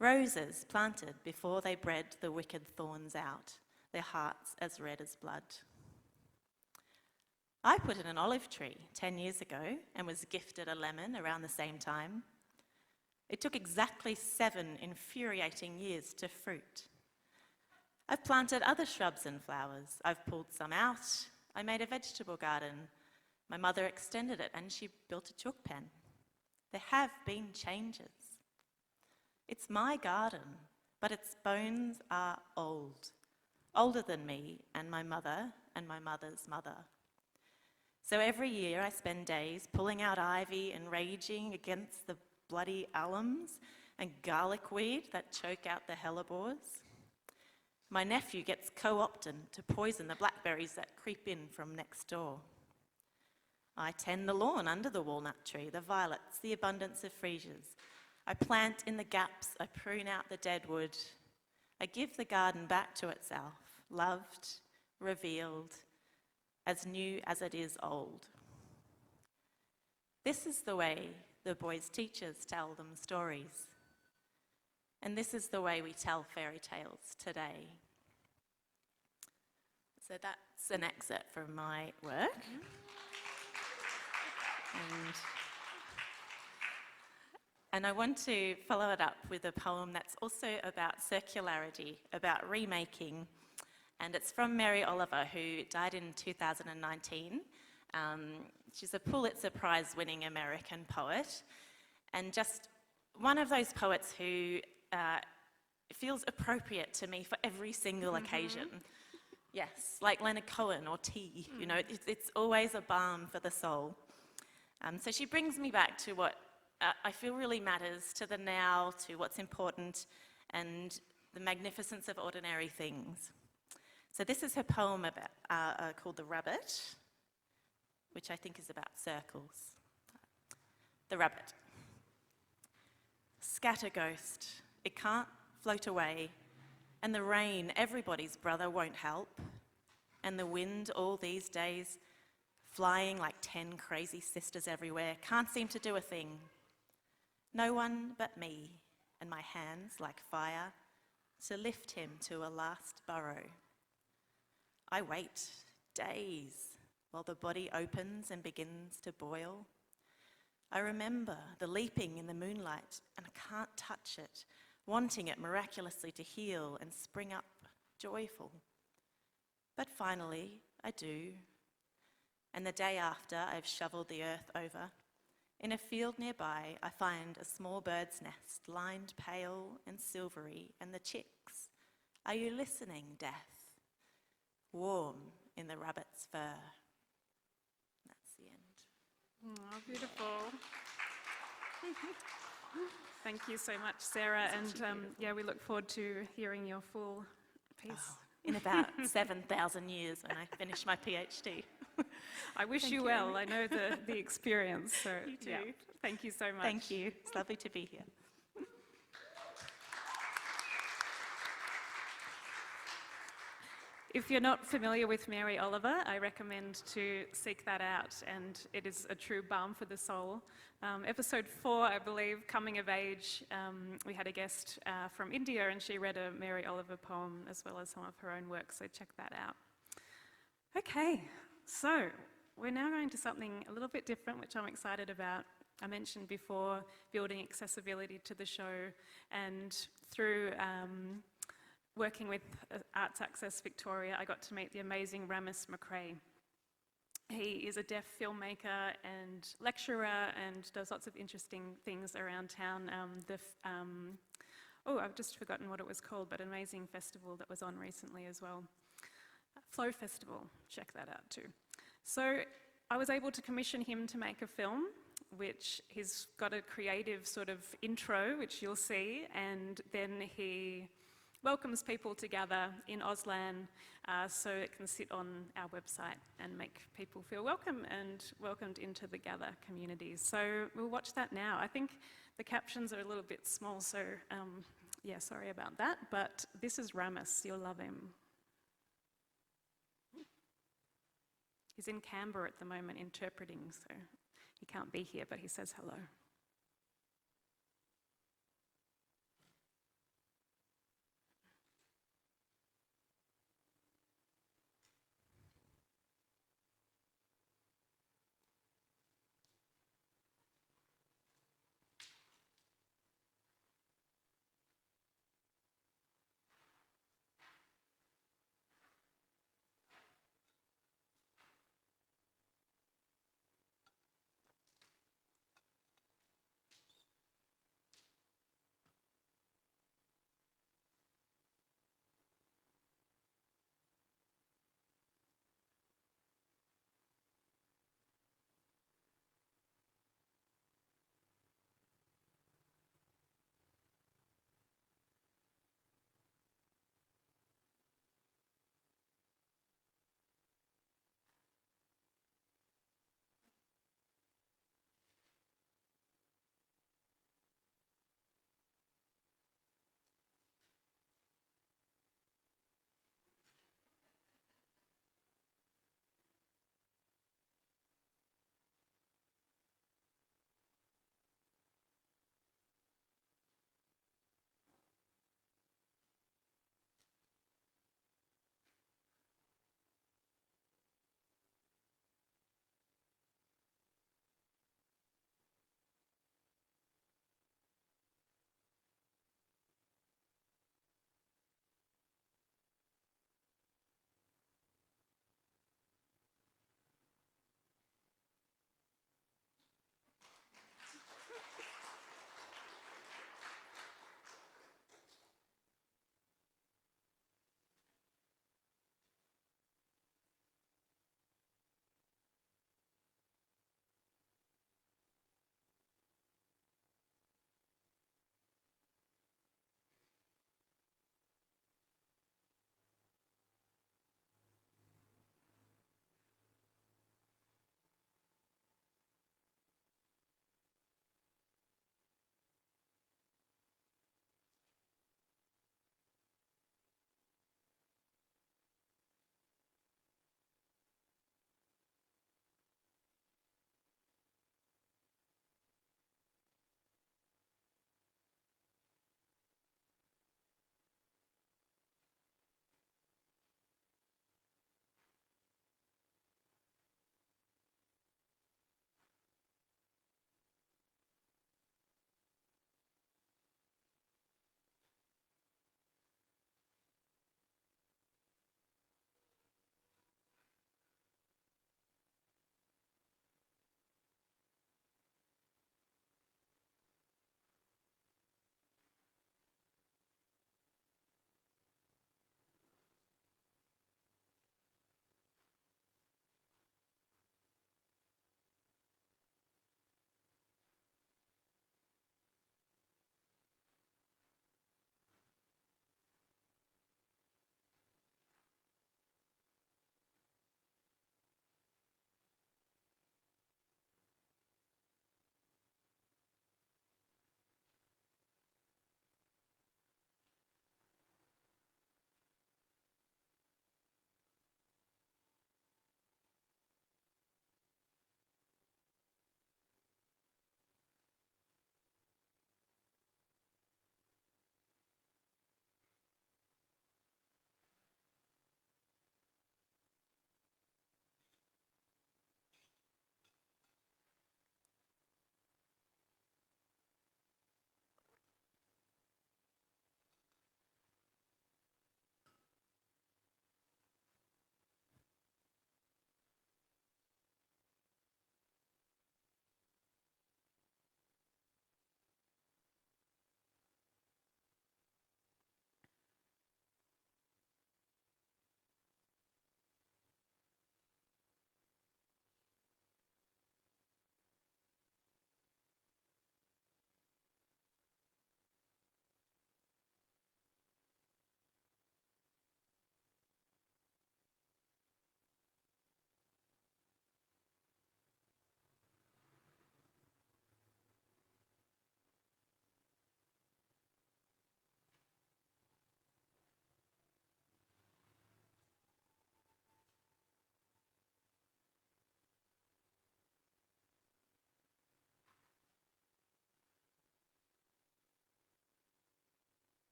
Roses planted before they bred the wicked thorns out, their hearts as red as blood. I put in an olive tree 10 years ago and was gifted a lemon around the same time. It took exactly 7 infuriating years to fruit. I've planted other shrubs and flowers. I've pulled some out. I made a vegetable garden. My mother extended it and she built a chalk pen. There have been changes. It's my garden, but its bones are old, older than me and my mother and my mother's mother. So every year I spend days pulling out ivy and raging against the bloody alums and garlic weed that choke out the hellebores. My nephew gets co-opted to poison the blackberries that creep in from next door. I tend the lawn under the walnut tree, the violets, the abundance of freesias. I plant in the gaps, I prune out the dead wood. I give the garden back to itself, loved, revealed, as new as it is old. This is the way the boys' teachers tell them stories. And this is the way we tell fairy tales today. So that's an excerpt from my work. And I want to follow it up with a poem that's also about circularity, about remaking. And it's from Mary Oliver, who died in 2019. She's a Pulitzer Prize-winning American poet, and just one of those poets who feels appropriate to me for every single occasion. Yes, like Leonard Cohen or tea, you know, it's always a balm for the soul. So she brings me back to what I feel really matters, to the now, to what's important, and the magnificence of ordinary things. So this is her poem about, called The Rabbit, which I think is about circles. The rabbit. Scatter ghost, it can't float away, and the rain, everybody's brother, won't help, and the wind all these days, flying like 10 crazy sisters everywhere, can't seem to do a thing. No one but me, and my hands like fire, to lift him to a last burrow. I wait days while the body opens and begins to boil. I remember the leaping in the moonlight, and I can't touch it, wanting it miraculously to heal and spring up joyful. But finally, I do. And the day after I've shoveled the earth over, In a field nearby, I find a small bird's nest lined pale and silvery, and the chicks. Are you listening, death? Warm in the rabbit's fur. That's the end. Oh, beautiful. Thank you so much, Sarah. And yeah, we look forward to hearing your full piece. In about 7,000 years when I finish my PhD. I wish Thank you you, well. Amy. I know the experience. So You too. yeah, thank you so much. Thank you. It's lovely to be here. If you're not familiar with Mary Oliver, I recommend to seek that out, and it is a true balm for the soul. Episode 4, I believe, Coming of Age, we had a guest from India, and she read a Mary Oliver poem as well as some of her own work, so check that out. Okay, so we're now going to something a little bit different, which I'm excited about. I mentioned before building accessibility to the show, and through working with Arts Access Victoria, I got to meet the amazing Ramas McRae. He is a deaf filmmaker and lecturer and does lots of interesting things around town. I've just forgotten what it was called, but an amazing festival that was on recently as well. FLOC Festival, check that out too. So I was able to commission him to make a film, which he's got a creative sort of intro, which you'll see, and then he welcomes people to gather in AUSLAN so it can sit on our website and make people feel welcome and welcomed into the Gather community. So we'll watch that now. I think the captions are a little bit small, so yeah, sorry about that, but this is Ramas, you'll love him. He's in Canberra at the moment interpreting, so he can't be here, but he says hello.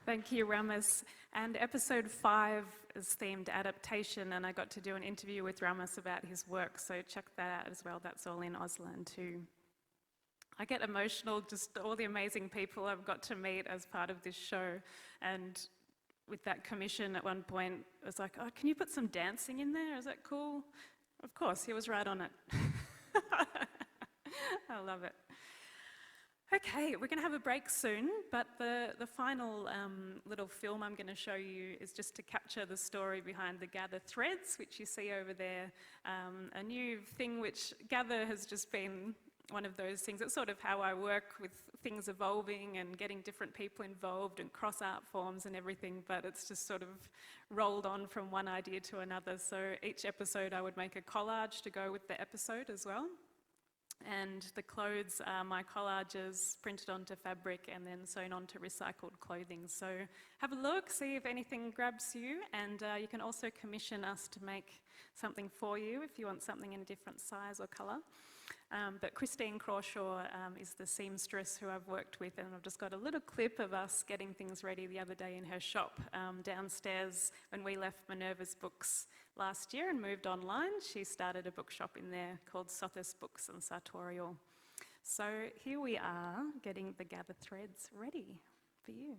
Thank you, Ramas. And episode 5 is themed adaptation, and I got to do an interview with Ramas about his work, so check that out as well. That's all in AUSLAN too. I get emotional, just all the amazing people I've got to meet as part of this show. And with that commission at one point, I was like, oh, can you put some dancing in there? Is that cool? Of course, he was right on it. I love it. Okay, we're going to have a break soon, but the final little film I'm going to show you is just to capture the story behind the Gather threads, which you see over there. A new thing which Gather has just been one of those things. It's sort of how I work with things evolving and getting different people involved and cross art forms and everything, but it's just sort of rolled on from one idea to another. So each episode I would make a collage to go with the episode as well. And the clothes are my collages printed onto fabric and then sewn onto recycled clothing. So have a look, see if anything grabs you, and you can also commission us to make something for you if you want something in a different size or colour. But Christine Crawshaw is the seamstress who I've worked with, and I've just got a little clip of us getting things ready the other day in her shop downstairs. When we left Minerva's books last year and moved online, she started a bookshop in there called Sothis Books and Sartorial. So here we are getting the Gather threads ready for you.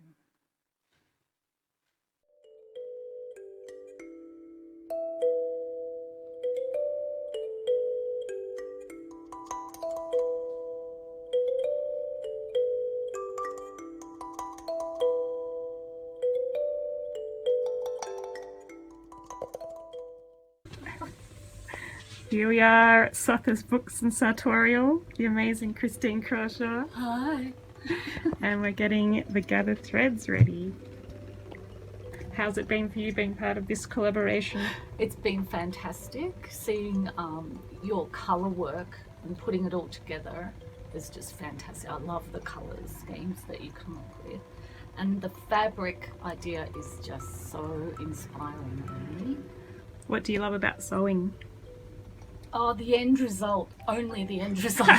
Here we are at Sothis Books and Sartorial, the amazing Christine Crawshaw. Hi. And we're getting the Gather threads ready. How's it been for you being part of this collaboration? It's been fantastic. Seeing your colour work and putting it all together is just fantastic. I love the colour schemes that you come up with. And the fabric idea is just so inspiring to me. What do you love about sewing? Oh, the end result, only the end result.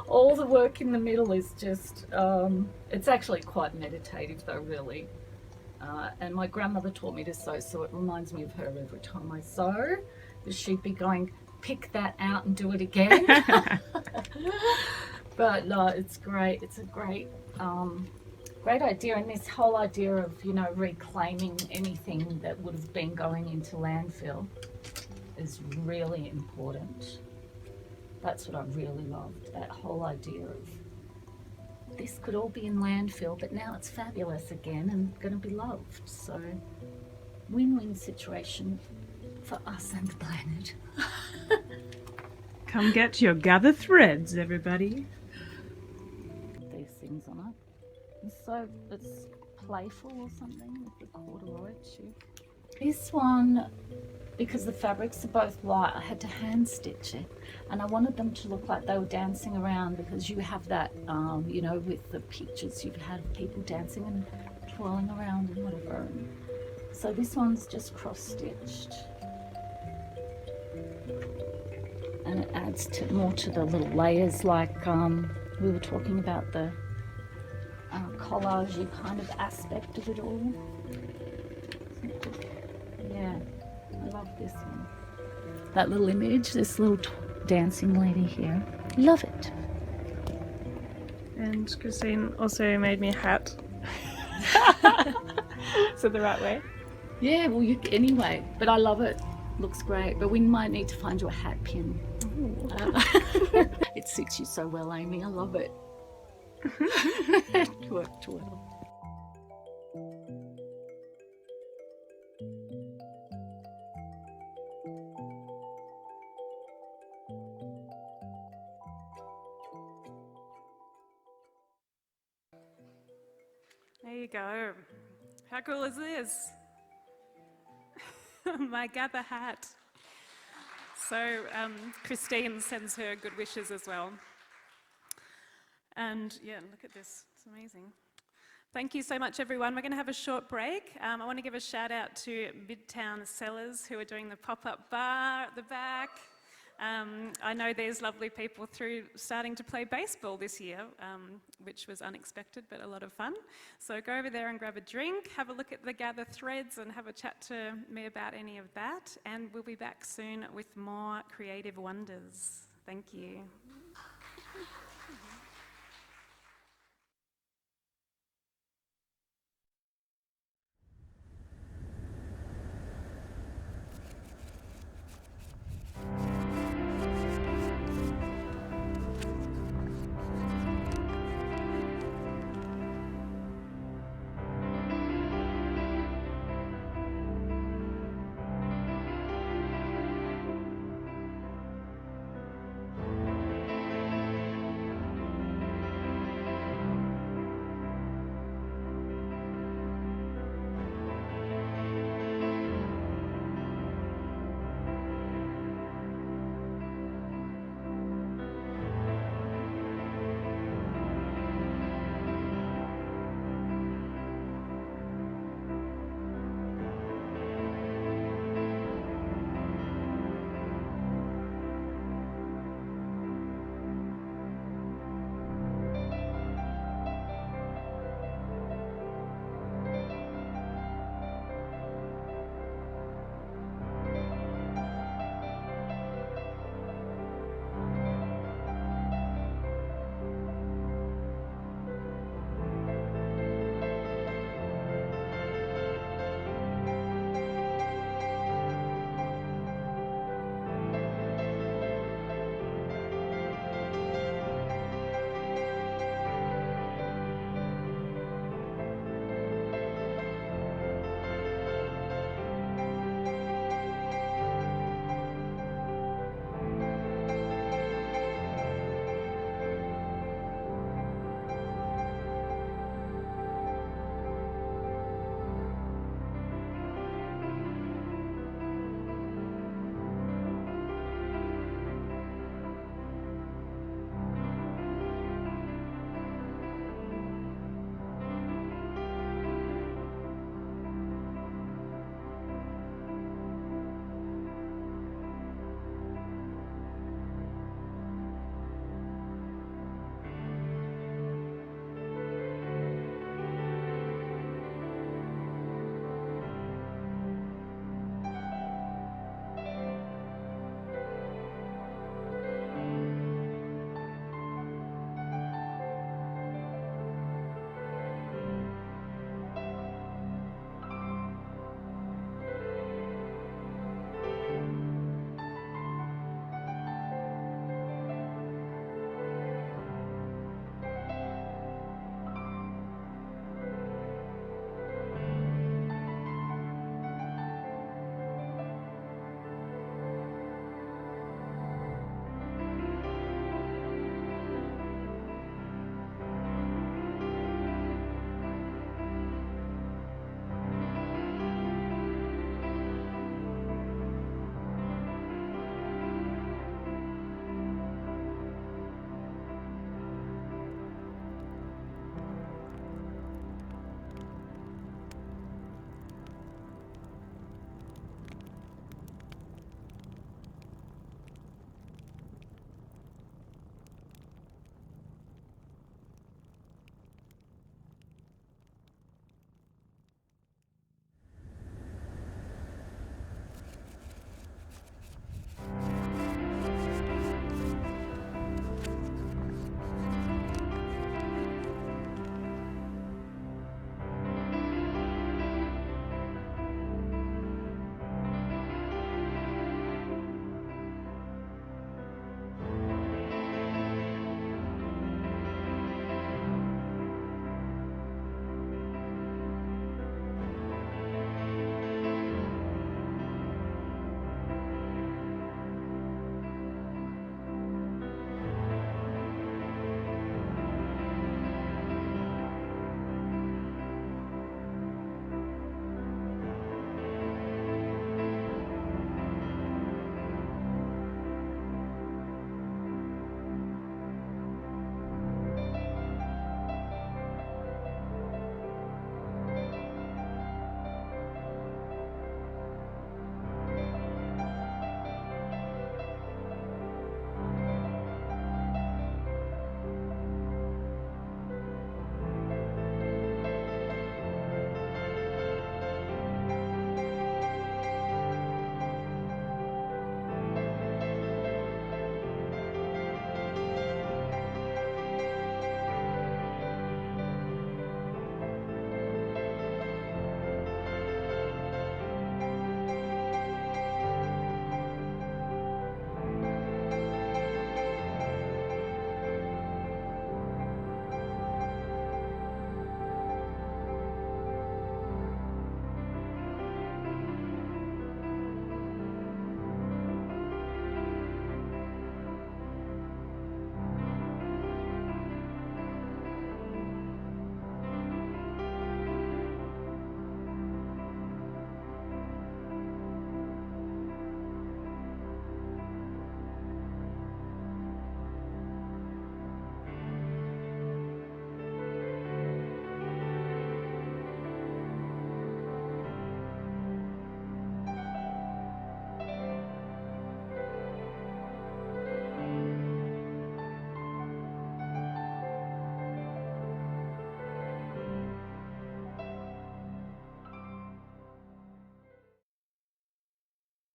All the work in the middle is just, it's actually quite meditative though, really. And my grandmother taught me to sew, so it reminds me of her every time I sew. She'd be going, pick that out and do it again. But no, it's great. It's a great, great idea. And this whole idea of, you know, reclaiming anything that would have been going into landfill is really important. That's what I really loved, that whole idea of this could all be in landfill, but now it's fabulous again and going to be loved. So win-win situation for us and the planet. Come get your Gather threads, everybody. These things on it. So it's playful or something with the corduroy too. This one, because the fabrics are both light, I had to hand stitch it, and I wanted them to look like they were dancing around, because you have that, you know, with the pictures you've had of people dancing and twirling around and whatever. So this one's just cross-stitched, and it adds more to the little layers, like we were talking about the collage-y kind of aspect of it all. Yeah, I love this one. That little image, this little dancing lady here. Love it. And Christine also made me a hat. So the right way? Yeah, well, anyway, but I love it. Looks great, but we might need to find you a hat pin. It suits you so well, Amy. I love it. It worked well. There you go. How cool is this? My Gather hat. So Christine sends her good wishes as well. And yeah, look at this. It's amazing. Thank you so much, everyone. We're going to have a short break. I want to give a shout out to Midtown Cellars, who are doing the pop-up bar at the back. I know there's lovely people through starting to play baseball this year, which was unexpected but a lot of fun. So go over there and grab a drink, have a look at the Gather threads and have a chat to me about any of that. And we'll be back soon with more creative wonders. Thank you.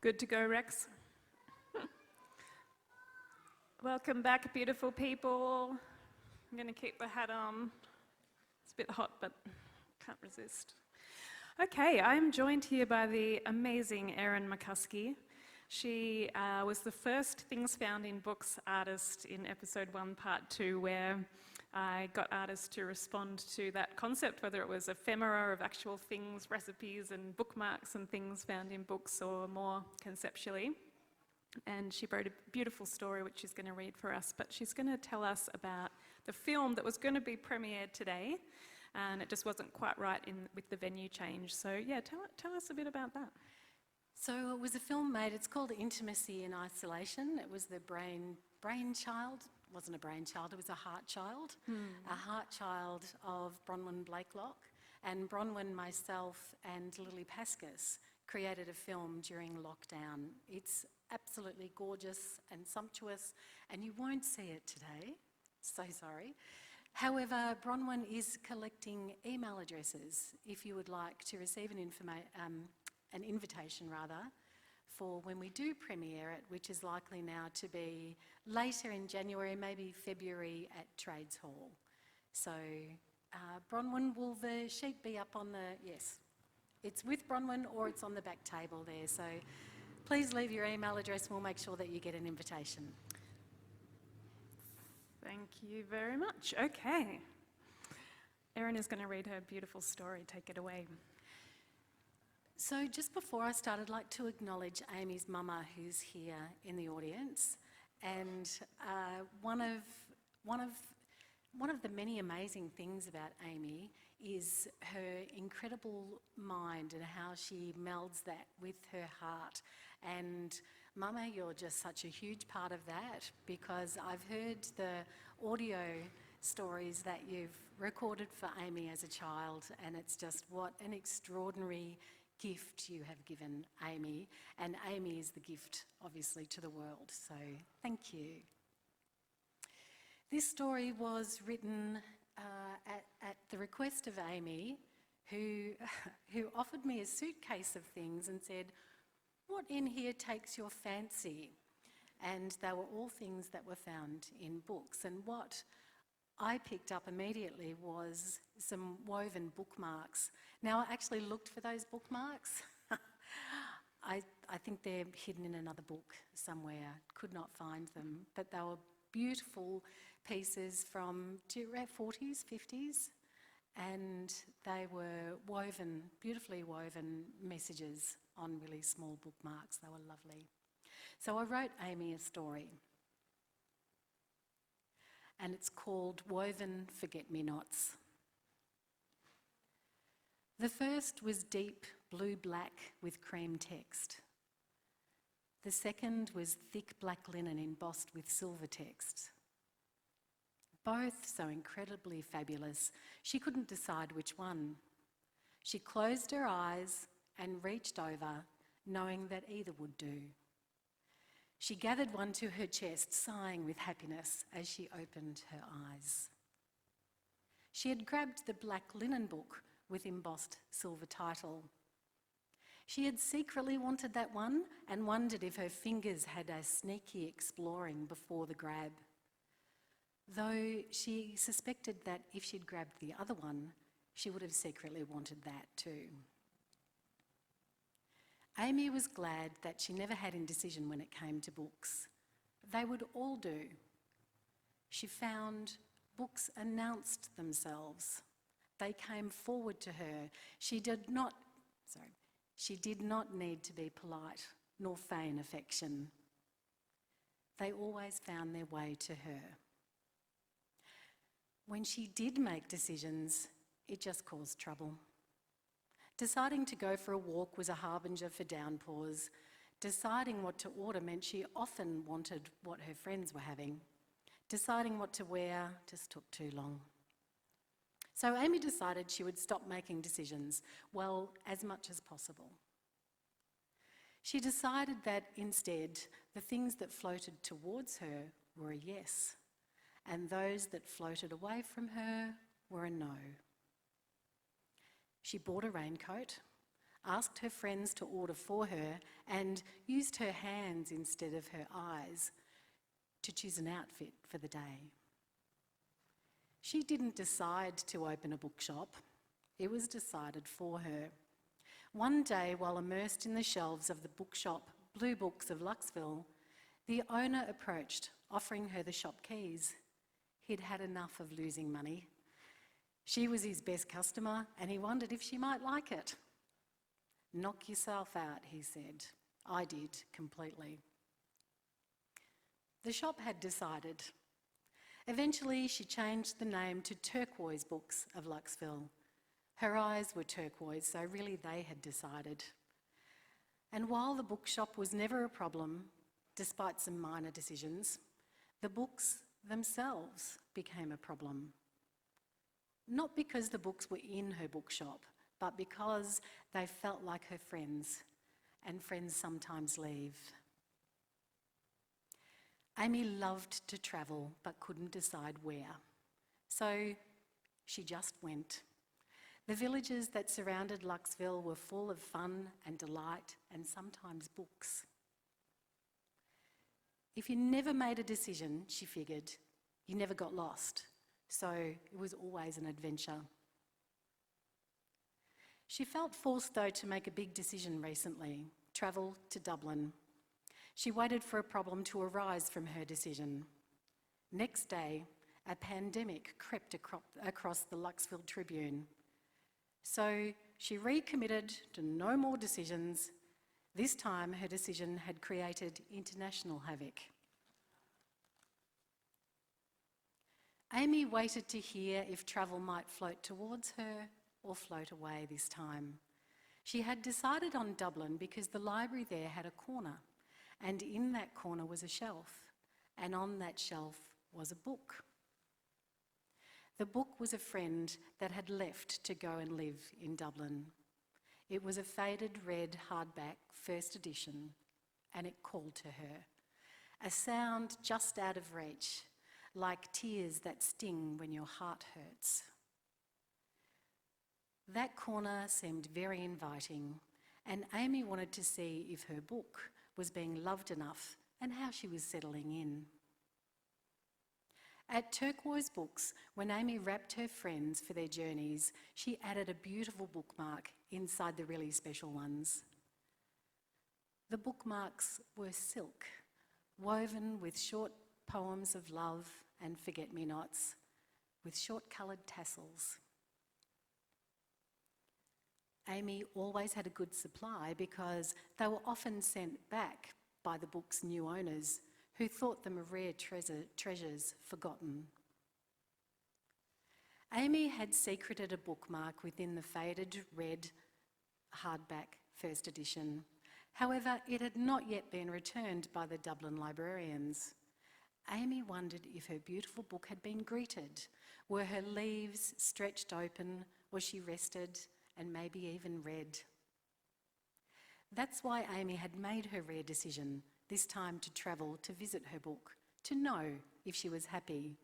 Good to go, Rex? Welcome back, beautiful people. I'm going to keep the hat on. It's a bit hot, but can't resist. Okay, I'm joined here by the amazing Erin McCuskey. She was the first Things Found in Books artist in episode 1, part 2, where I got artists to respond to that concept, whether it was ephemera of actual things, recipes and bookmarks and things found in books, or more conceptually. And she wrote a beautiful story which she's going to read for us, but she's going to tell us about the film that was going to be premiered today, and it just wasn't quite right with the venue change. So yeah, tell us a bit about that. So it was a film made, it's called Intimacy in Isolation. It was the brainchild, wasn't a brainchild, it was a Hart child. A Hart child of Bronwyn Blakelock. And Bronwyn, myself and Lily Pascas created a film during lockdown. It's absolutely gorgeous and sumptuous, and you won't see it today, so sorry. However, Bronwyn is collecting email addresses if you would like to receive an invitation for when we do premiere it, which is likely now to be later in January, maybe February at Trades Hall. So Bronwyn, will the sheet be up on the, yes, it's with Bronwyn or it's on the back table there. So please leave your email address and we'll make sure that you get an invitation. Thank you very much. Okay. Erin is going to read her beautiful story. Take it away. So just before I start, I'd like to acknowledge Amy's mama, who's here in the audience. And one of the many amazing things about Amy is her incredible mind and how she melds that with her heart. And Mama, you're just such a huge part of that, because I've heard the audio stories that you've recorded for Amy as a child, and it's just what an extraordinary gift you have given Amy, and Amy is the gift, obviously, to the world, so thank you. This story was written at the request of Amy, who offered me a suitcase of things and said, "What in here takes your fancy?" And they were all things that were found in books, and what I picked up immediately was some woven bookmarks. Now, I actually looked for those bookmarks. I think they're hidden in another book somewhere, could not find them, but they were beautiful pieces from 40s, 50s, and they were woven, beautifully woven messages on really small bookmarks. They were lovely. So I wrote Amy a story, and it's called Woven Forget-Me-Nots. The first was deep blue-black with cream text. The second was thick black linen embossed with silver text. Both so incredibly fabulous, she couldn't decide which one. She closed her eyes and reached over, knowing that either would do. She gathered one to her chest, sighing with happiness as she opened her eyes. She had grabbed the black linen book with embossed silver title. She had secretly wanted that one and wondered if her fingers had a sneaky exploring before the grab, though she suspected that if she'd grabbed the other one, she would have secretly wanted that too. Amy was glad that she never had indecision when it came to books. They would all do. She found books announced themselves. They came forward to her. She did not need to be polite nor feign affection. They always found their way to her. When she did make decisions, it just caused trouble. Deciding to go for a walk was a harbinger for downpours. Deciding what to order meant she often wanted what her friends were having. Deciding what to wear just took too long. So Amy decided she would stop making decisions, well, as much as possible. She decided that instead, the things that floated towards her were a yes, and those that floated away from her were a no. She bought a raincoat, asked her friends to order for her, and used her hands instead of her eyes to choose an outfit for the day. She didn't decide to open a bookshop. It was decided for her. One day, while immersed in the shelves of the bookshop Blue Books of Luxville, the owner approached, offering her the shop keys. He'd had enough of losing money. She was his best customer, and he wondered if she might like it. "Knock yourself out," he said. I did, completely. The shop had decided. Eventually, she changed the name to Turquoise Books of Luxville. Her eyes were turquoise, so really they had decided. And while the bookshop was never a problem, despite some minor decisions, the books themselves became a problem. Not because the books were in her bookshop, but because they felt like her friends, and friends sometimes leave. Amy loved to travel, but couldn't decide where. So she just went. The villages that surrounded Luxville were full of fun and delight, and sometimes books. If you never made a decision, she figured, you never got lost. So it was always an adventure. She felt forced, though, to make a big decision recently, travel to Dublin. She waited for a problem to arise from her decision. Next day, a pandemic crept across the Luxville Tribune. So she recommitted to no more decisions. This time, her decision had created international havoc. Amy waited to hear if travel might float towards her or float away this time. She had decided on Dublin because the library there had a corner, and in that corner was a shelf, and on that shelf was a book. The book was a friend that had left to go and live in Dublin. It was a faded red hardback first edition, and it called to her. A sound just out of reach, like tears that sting when your heart hurts. That corner seemed very inviting, and Amy wanted to see if her book was being loved enough and how she was settling in. At Turquoise Books, when Amy wrapped her friends for their journeys, she added a beautiful bookmark inside the really special ones. The bookmarks were silk, woven with short poems of love and forget-me-nots, with short-coloured tassels. Amy always had a good supply because they were often sent back by the book's new owners, who thought them rare treasures forgotten. Amy had secreted a bookmark within the faded red hardback first edition. However, it had not yet been returned by the Dublin librarians. Amy wondered if her beautiful book had been greeted. Were her leaves stretched open? Was she rested and maybe even read? That's why Amy had made her rare decision, this time to travel to visit her book, to know if she was happy.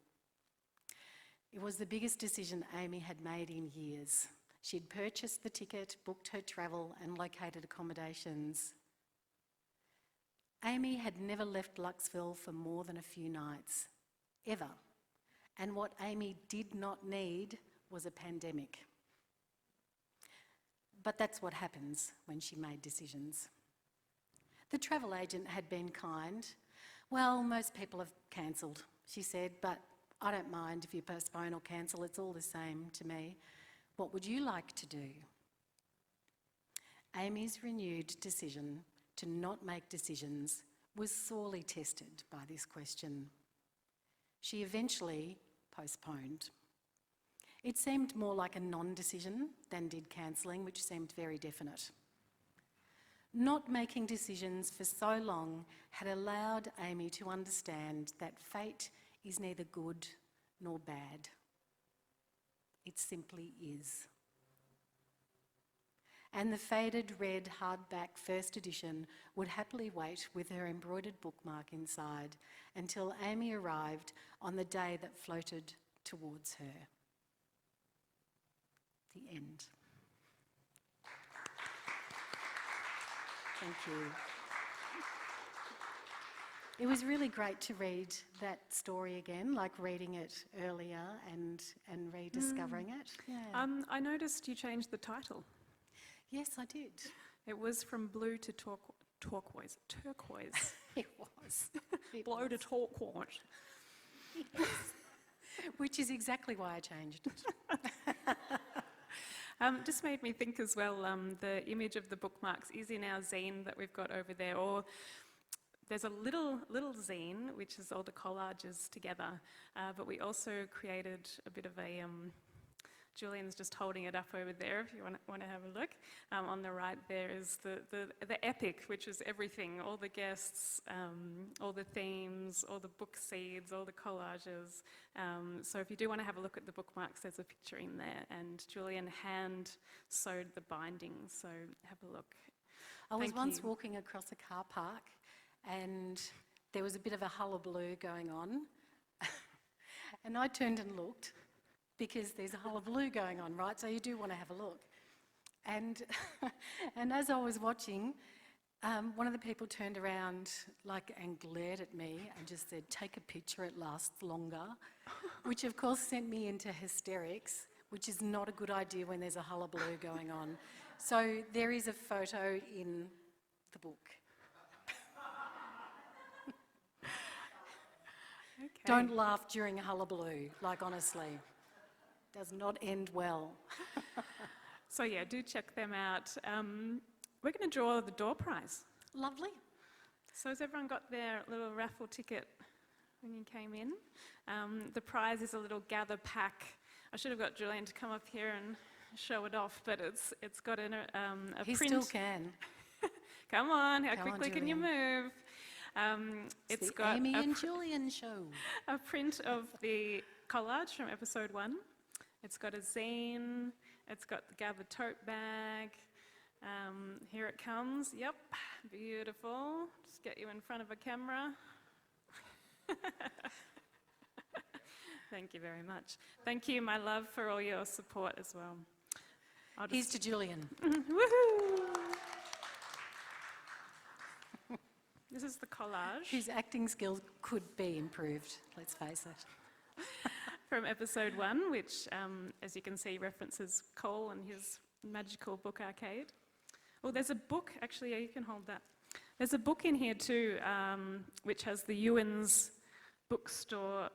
It was the biggest decision Amy had made in years. She'd purchased the ticket, booked her travel, and located accommodations. Amy had never left Luxville for more than a few nights, ever. And what Amy did not need was a pandemic. But that's what happens when she made decisions. The travel agent had been kind. "Well, most people have cancelled," she said, "but I don't mind if you postpone or cancel, it's all the same to me. What would you like to do?" Amy's renewed decision to not make decisions was sorely tested by this question. She eventually postponed. It seemed more like a non-decision than did cancelling, which seemed very definite. Not making decisions for so long had allowed Amy to understand that fate is neither good nor bad. It simply is. And the faded red hardback first edition would happily wait with her embroidered bookmark inside until Amy arrived on the day that floated towards her. The end. Thank you. It was really great to read that story again, like reading it earlier and rediscovering it. Yeah. I noticed you changed the title. Yes, I did. It was from blue to turquoise. Turquoise. It was. Blue to turquoise. Which is exactly why I changed it. Just made me think as well, the image of the bookmarks is in our zine that we've got over there, or there's a little zine, which is all the collages together, but we also created a bit of a, Julian's just holding it up over there if you want to have a look. On the right there is the epic, which is everything, all the guests, all the themes, all the book seeds, all the collages. So if you do want to have a look at the bookmarks, there's a picture in there, and Julian hand sewed the binding, so have a look. I was Thank once you. walking across a car park and there was a bit of a hullabaloo going on and I turned and looked because there's a hullabaloo going on, right? So you do want to have a look. And, and as I was watching, one of the people turned around and glared at me and just said, "Take a picture, it lasts longer," which of course sent me into hysterics, which is not a good idea when there's a hullabaloo going on. So there is a photo in the book. Okay. Don't laugh during a hullabaloo, honestly. Does not end well. So yeah, do check them out. We're going to draw the door prize. Lovely. So has everyone got their little raffle ticket when you came in? The prize is a little gather pack. I should have got Julian to come up here and show it off, but it's got a He print. still can. Come on, how Come on, quickly can you move? It's the got Amy a and Julian show. a print of the collage from episode 1. It's got a zine. It's got the Gather tote bag. Here it comes. Yep, beautiful. Just get you in front of a camera. Thank you very much. Thank you, my love, for all your support as well. Here's to Julian. Woohoo! This is the collage His acting skills could be improved, let's face it. from episode 1, which, as you can see, references Cole and his magical book arcade. Oh, there's a book, actually, yeah, you can hold that. There's a book in here too, which has the Ewan's bookstore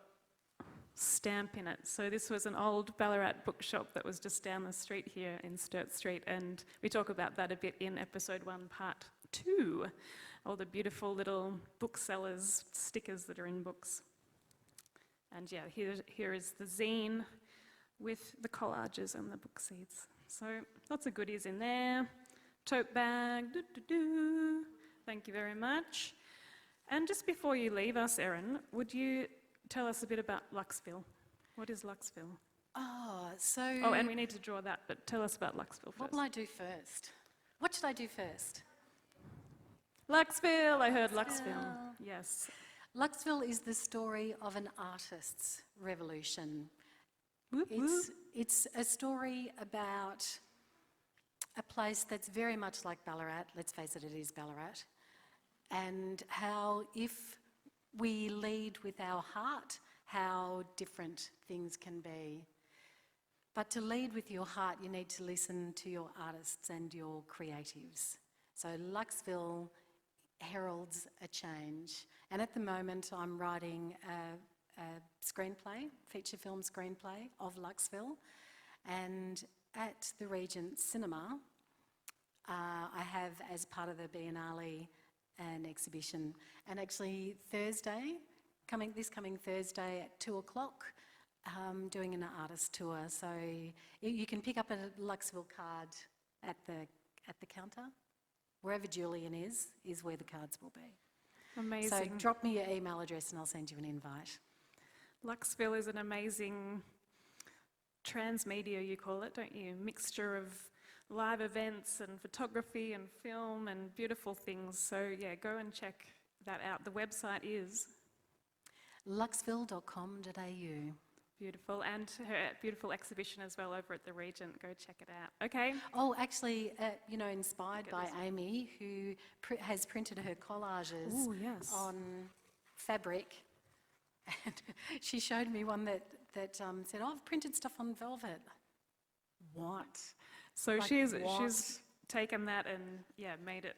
stamp in it. So this was an old Ballarat bookshop that was just down the street here in Sturt Street, and we talk about that a bit in episode 1, part 2. All the beautiful little booksellers' stickers that are in books. And yeah, here is the zine with the collages and the book seeds. So lots of goodies in there. Tote bag, Thank you very much. And just before you leave us, Erin, would you tell us a bit about Luxville? What is Luxville? Oh, so... Oh, and we need to draw that, but tell us about Luxville first. What will I do first? What should I do first? Luxville, I heard Luxville. Yes. Luxville is the story of an artist's revolution. Whoop, whoop. It's a story about a place that's very much like Ballarat. Let's face it, it is Ballarat. And how if we lead with our heart, how different things can be. But to lead with your heart, you need to listen to your artists and your creatives. So Luxville heralds a change. And at the moment, I'm writing a screenplay, feature film screenplay of Luxville. And at the Regent Cinema, I have, as part of the Biennale, an exhibition. And actually Thursday, this coming Thursday at 2 o'clock, doing an artist tour. So you can pick up a Luxville card at the counter. Wherever Julian is where the cards will be. Amazing. So drop me your email address and I'll send you an invite. Luxville is an amazing transmedia, you call it, don't you? Mixture of live events and photography and film and beautiful things. So yeah, go and check that out. The website is luxville.com.au. Beautiful, and her beautiful exhibition as well over at the Regent. Go check it out. Okay. Oh, actually, inspired by Amy, who has printed her collages on fabric. And she showed me one that said, "Oh, I've printed stuff on velvet." What? So Like she's what? taken that and made it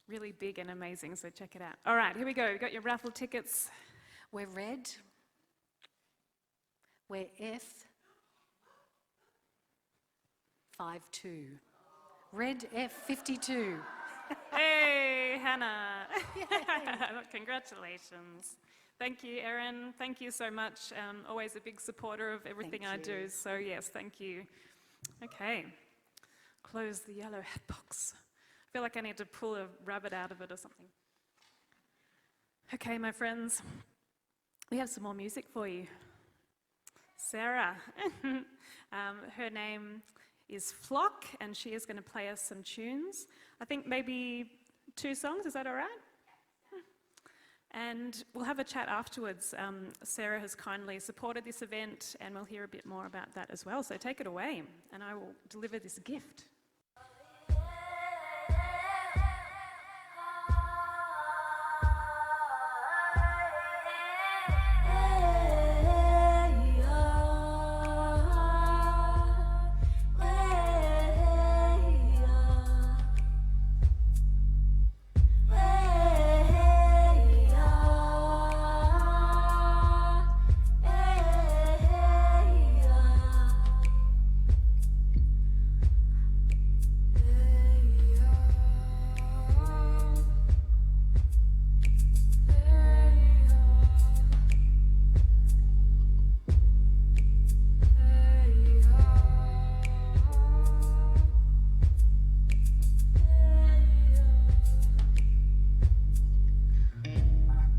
really big and amazing. So check it out. All right, here we go. We've got your raffle tickets. We're red. We're F52. Red F52. Hey, Hannah. Congratulations. Thank you, Erin. Thank you so much. Always a big supporter of everything I do. So yes, thank you. Okay. Close the yellow hat box. I feel like I need to pull a rabbit out of it or something. Okay, my friends. We have some more music for you. Sarah. Her name is FLOC, and she is going to play us some tunes. I think maybe 2 songs, is that all right? And we'll have a chat afterwards. Sarah has kindly supported this event, and we'll hear a bit more about that as well. So take it away, and I will deliver this gift.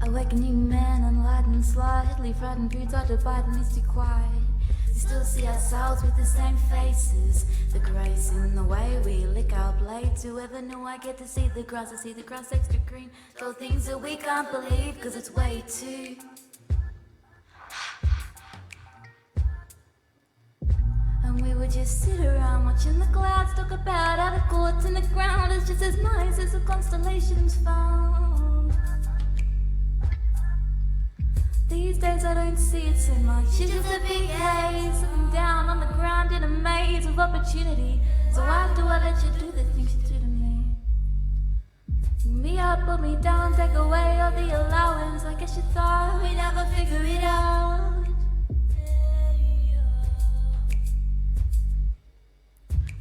Awakening man, enlightened, slightly frightened, foods are divided, needs to be quiet. We still see ourselves with the same faces, the grace in the way we lick our blades. Whoever knew I get to see the grass, I see the grass extra green. All things that we can't believe, cause it's way too. And we would just sit around watching the clouds talk about how the chords in the ground is just as nice as the constellations found. These days I don't see it so much. It's just a big haze, looking down on the ground in a maze of opportunity. So why do I let you do the things you do to me? Me up, put me down, take away all the allowance. I guess you thought we'd never figure it out.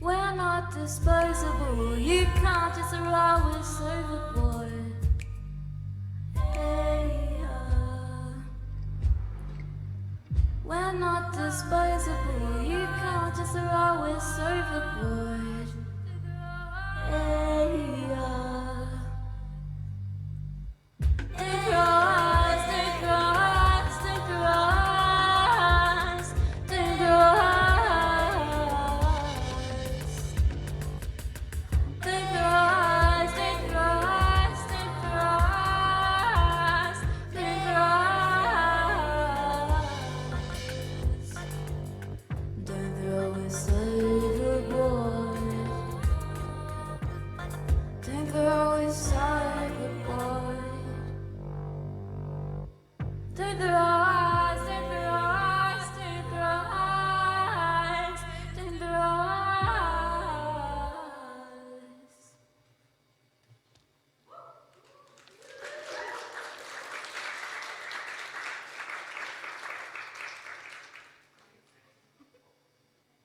We're not disposable. You can't just throw us overboard. We're not disposable, you can't just throw us overboard. Hey, don't throw us, don't throw us, don't throw us, don't throw us. Don't throw us, don't throw us, don't throw us, don't throw us. Don't throw us overboard. Don't throw us overboard. Don't throw us, don't throw us, don't throw us, don't throw us.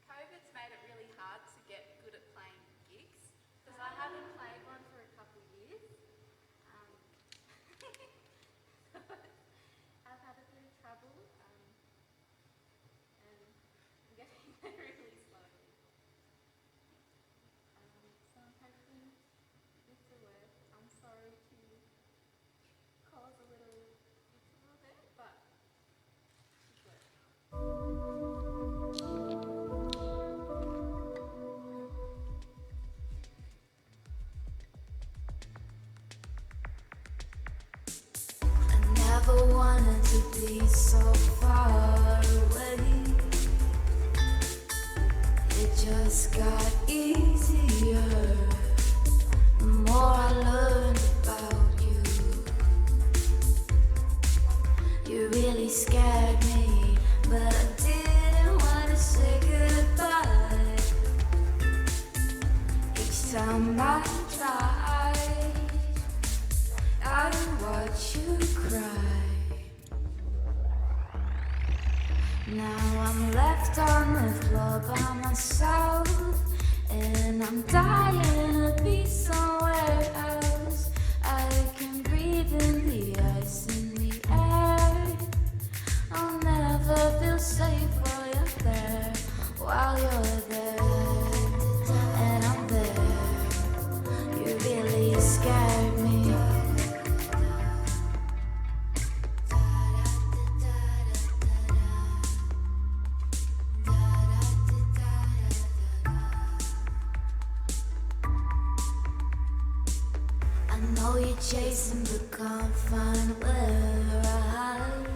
COVID's made it really hard to get good at playing gigs because I haven't played one for a couple of years. I've had a bit of trouble and I'm getting there really slowly. So I'm hoping this will work. I'm sorry to cause a little there, but it should work. I never wanted to be so far away. really scared me, but I didn't want to say goodbye. Each time I tried, I watch you cry. Now I'm left on the floor by myself, and I'm dying to be somewhere else. I can breathe in the ice in the air. I'll never feel safe while you're there, while you're there, and I'm there. You really scared me. I know you're chasing but can't find where I hide.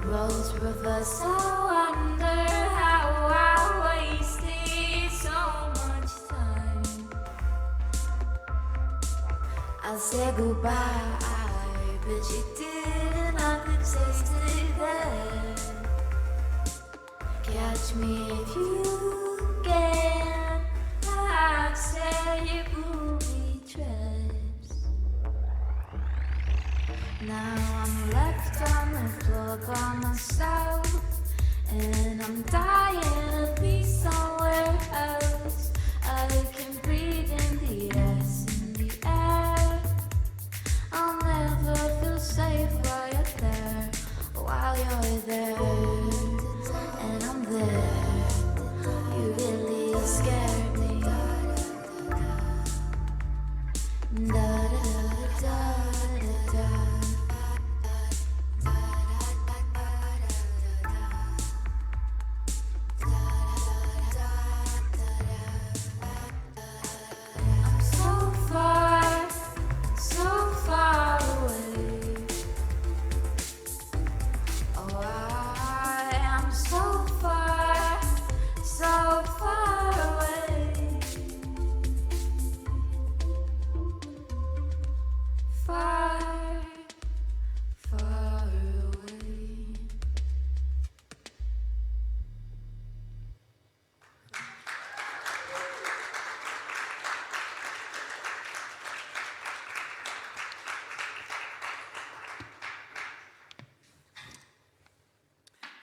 Roles reverse, I wonder how I wasted so much time. I said goodbye, but you didn't. I could taste it there. Catch me if you can. I said you booby traps. Now I'm left on the floor by myself, and I'm dying to be somewhere else. I can breathe in the ice in the air. I'll never feel safe while you're there, while you're there, and I'm there. You really scared me. Da da da da da da. I'm so far away. Oh, I am so far away. Far away.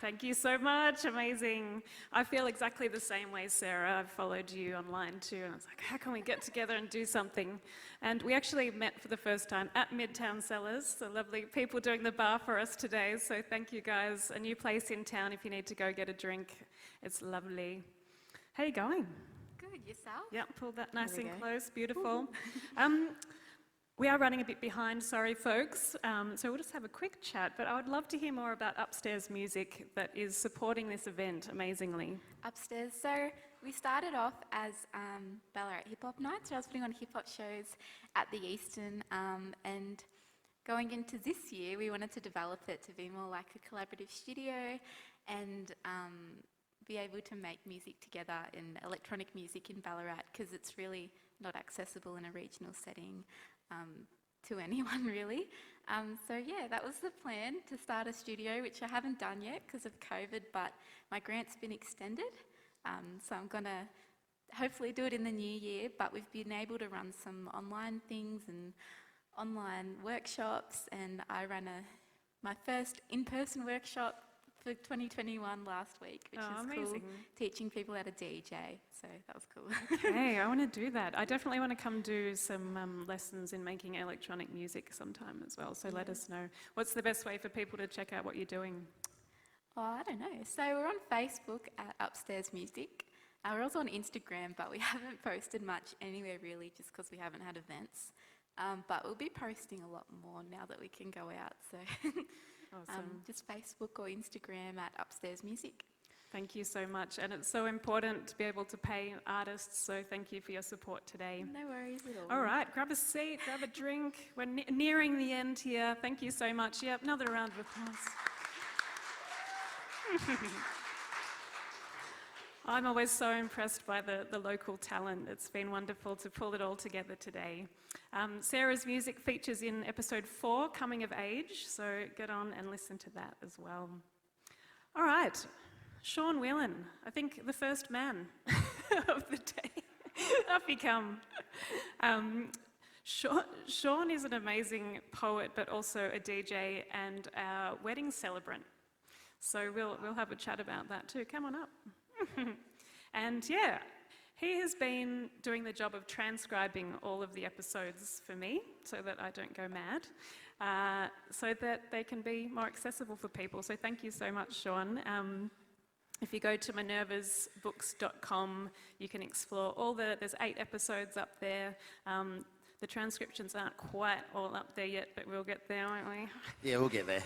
Thank you so much, amazing. I feel exactly the same way, Sarah. I've followed you online too, and I was like, how can we get together and do something? And we actually met for the first time at Midtown Cellars, the lovely people doing the bar for us today, so thank you guys. A new place in town if you need to go get a drink. It's lovely. How are you going? Good, yourself? Yep, pull that nice There we and go. close, beautiful. We are running a bit behind, sorry folks, so we'll just have a quick chat, but I would love to hear more about Upstairs Music that is supporting this event amazingly. Upstairs. So we started off as Ballarat Hip Hop Nights, so I was putting on hip hop shows at the Eastern, and going into this year, we wanted to develop it to be more like a collaborative studio and be able to make music together in electronic music in Ballarat, because it's really not accessible in a regional setting to anyone really. So yeah, that was the plan, to start a studio, which I haven't done yet because of COVID, but my grant's been extended. So I'm gonna hopefully do it in the new year, but we've been able to run some online things and online workshops, and I ran my first in-person workshop for 2021 last week, which is amazing. cool, teaching people how to DJ, so that was cool. Okay, I want to do that. I definitely want to come do some lessons in making electronic music sometime as well, so let us know. What's the best way for people to check out what you're doing? Oh, I don't know. So we're on Facebook at Upstairs Music. We're also on Instagram, but we haven't posted much anywhere really, just because we haven't had events. But we'll be posting a lot more now that we can go out, so Awesome. just Facebook or Instagram at Upstairs Music. Thank you so much, and it's so important to be able to pay artists, so thank you for your support today. No worries at all. All right, grab a seat, grab a drink. We're nearing the end here. Thank you so much. Yep, another round of applause. I'm always so impressed by the local talent. It's been wonderful to pull it all together today. Sarah's music features in episode 4, Coming of Age, so get on and listen to that as well. All right, Sean Whelan, I think the first man of the day. Up he come. Sean is an amazing poet, but also a DJ and our wedding celebrant. So we'll have a chat about that too. Come on up. And yeah, he has been doing the job of transcribing all of the episodes for me so that I don't go mad, so that they can be more accessible for people. So thank you so much, Sean. If you go to minervasbooks.com, you can explore there's 8 episodes up there. The transcriptions aren't quite all up there yet, but we'll get there, won't we? Yeah, we'll get there.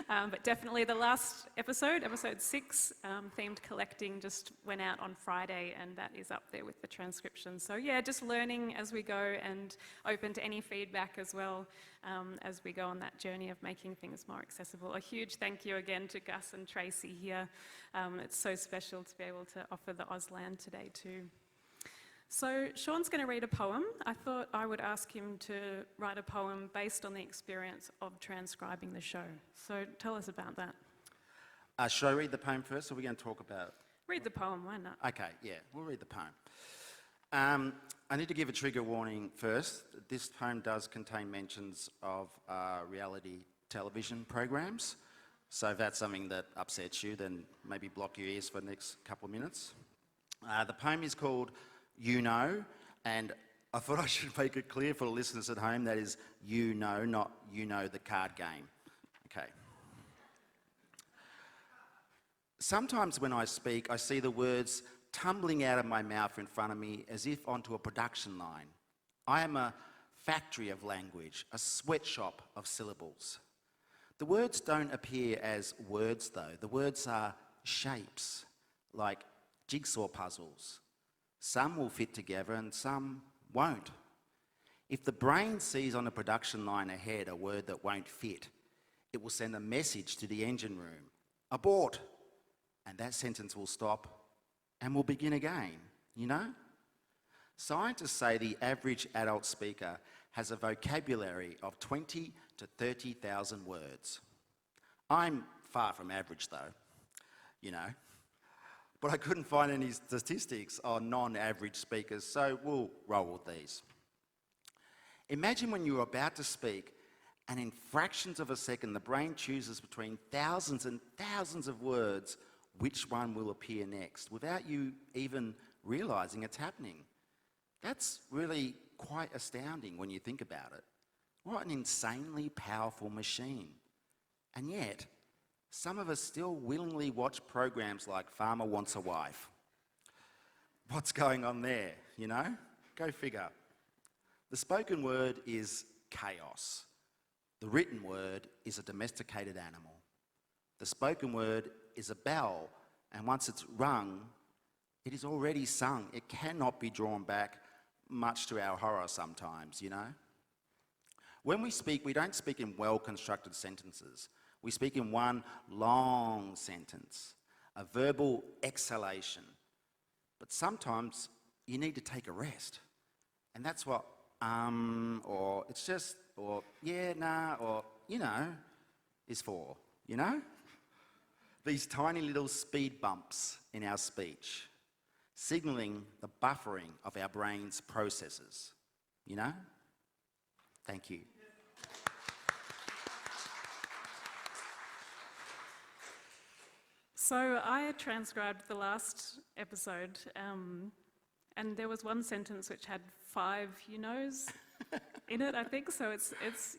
But definitely the last episode 6, themed collecting, just went out on Friday, and that is up there with the transcription. So yeah, just learning as we go and open to any feedback as well as we go on that journey of making things more accessible. A huge thank you again to Gus and Tracy here. It's so special to be able to offer the AUSLAN today too. So Sean's going to read a poem. I thought I would ask him to write a poem based on the experience of transcribing the show. So tell us about that. Should I read the poem first, or are we going to talk about... Read the poem, why not? Okay, yeah, we'll read the poem. I need to give a trigger warning first. This poem does contain mentions of reality television programs. So if that's something that upsets you, then maybe block your ears for the next couple of minutes. The poem is called You Know, and I thought I should make it clear for the listeners at home, that is you know, not you know the card game. Okay. Sometimes when I speak, I see the words tumbling out of my mouth in front of me as if onto a production line. I am a factory of language, a sweatshop of syllables. The words don't appear as words though. The words are shapes, like jigsaw puzzles. Some will fit together and some won't. If the brain sees on a production line ahead a word that won't fit, it will send a message to the engine room, abort, and that sentence will stop and will begin again, you know? Scientists say the average adult speaker has a vocabulary of 20 to 30,000 words. I'm far from average though, you know. But I couldn't find any statistics on non-average speakers, so we'll roll with these. Imagine when you're about to speak, and in fractions of a second, the brain chooses between thousands and thousands of words which one will appear next, without you even realising it's happening. That's really quite astounding when you think about it. What an insanely powerful machine. And yet, some of us still willingly watch programs like Farmer Wants a Wife. What's going on there, you know? Go figure. The spoken word is chaos. The written word is a domesticated animal. The spoken word is a bell, and once it's rung, it is already sung. It cannot be drawn back, much to our horror sometimes, you know? When we speak, we don't speak in well-constructed sentences. We speak in one long sentence, a verbal exhalation. But sometimes you need to take a rest. And that's what or it's just, or yeah, nah, or you know, is for, you know? These tiny little speed bumps in our speech, signalling the buffering of our brain's processes, you know? Thank you. So I transcribed the last episode, and there was one sentence which had 5 you knows in it, I think. So it's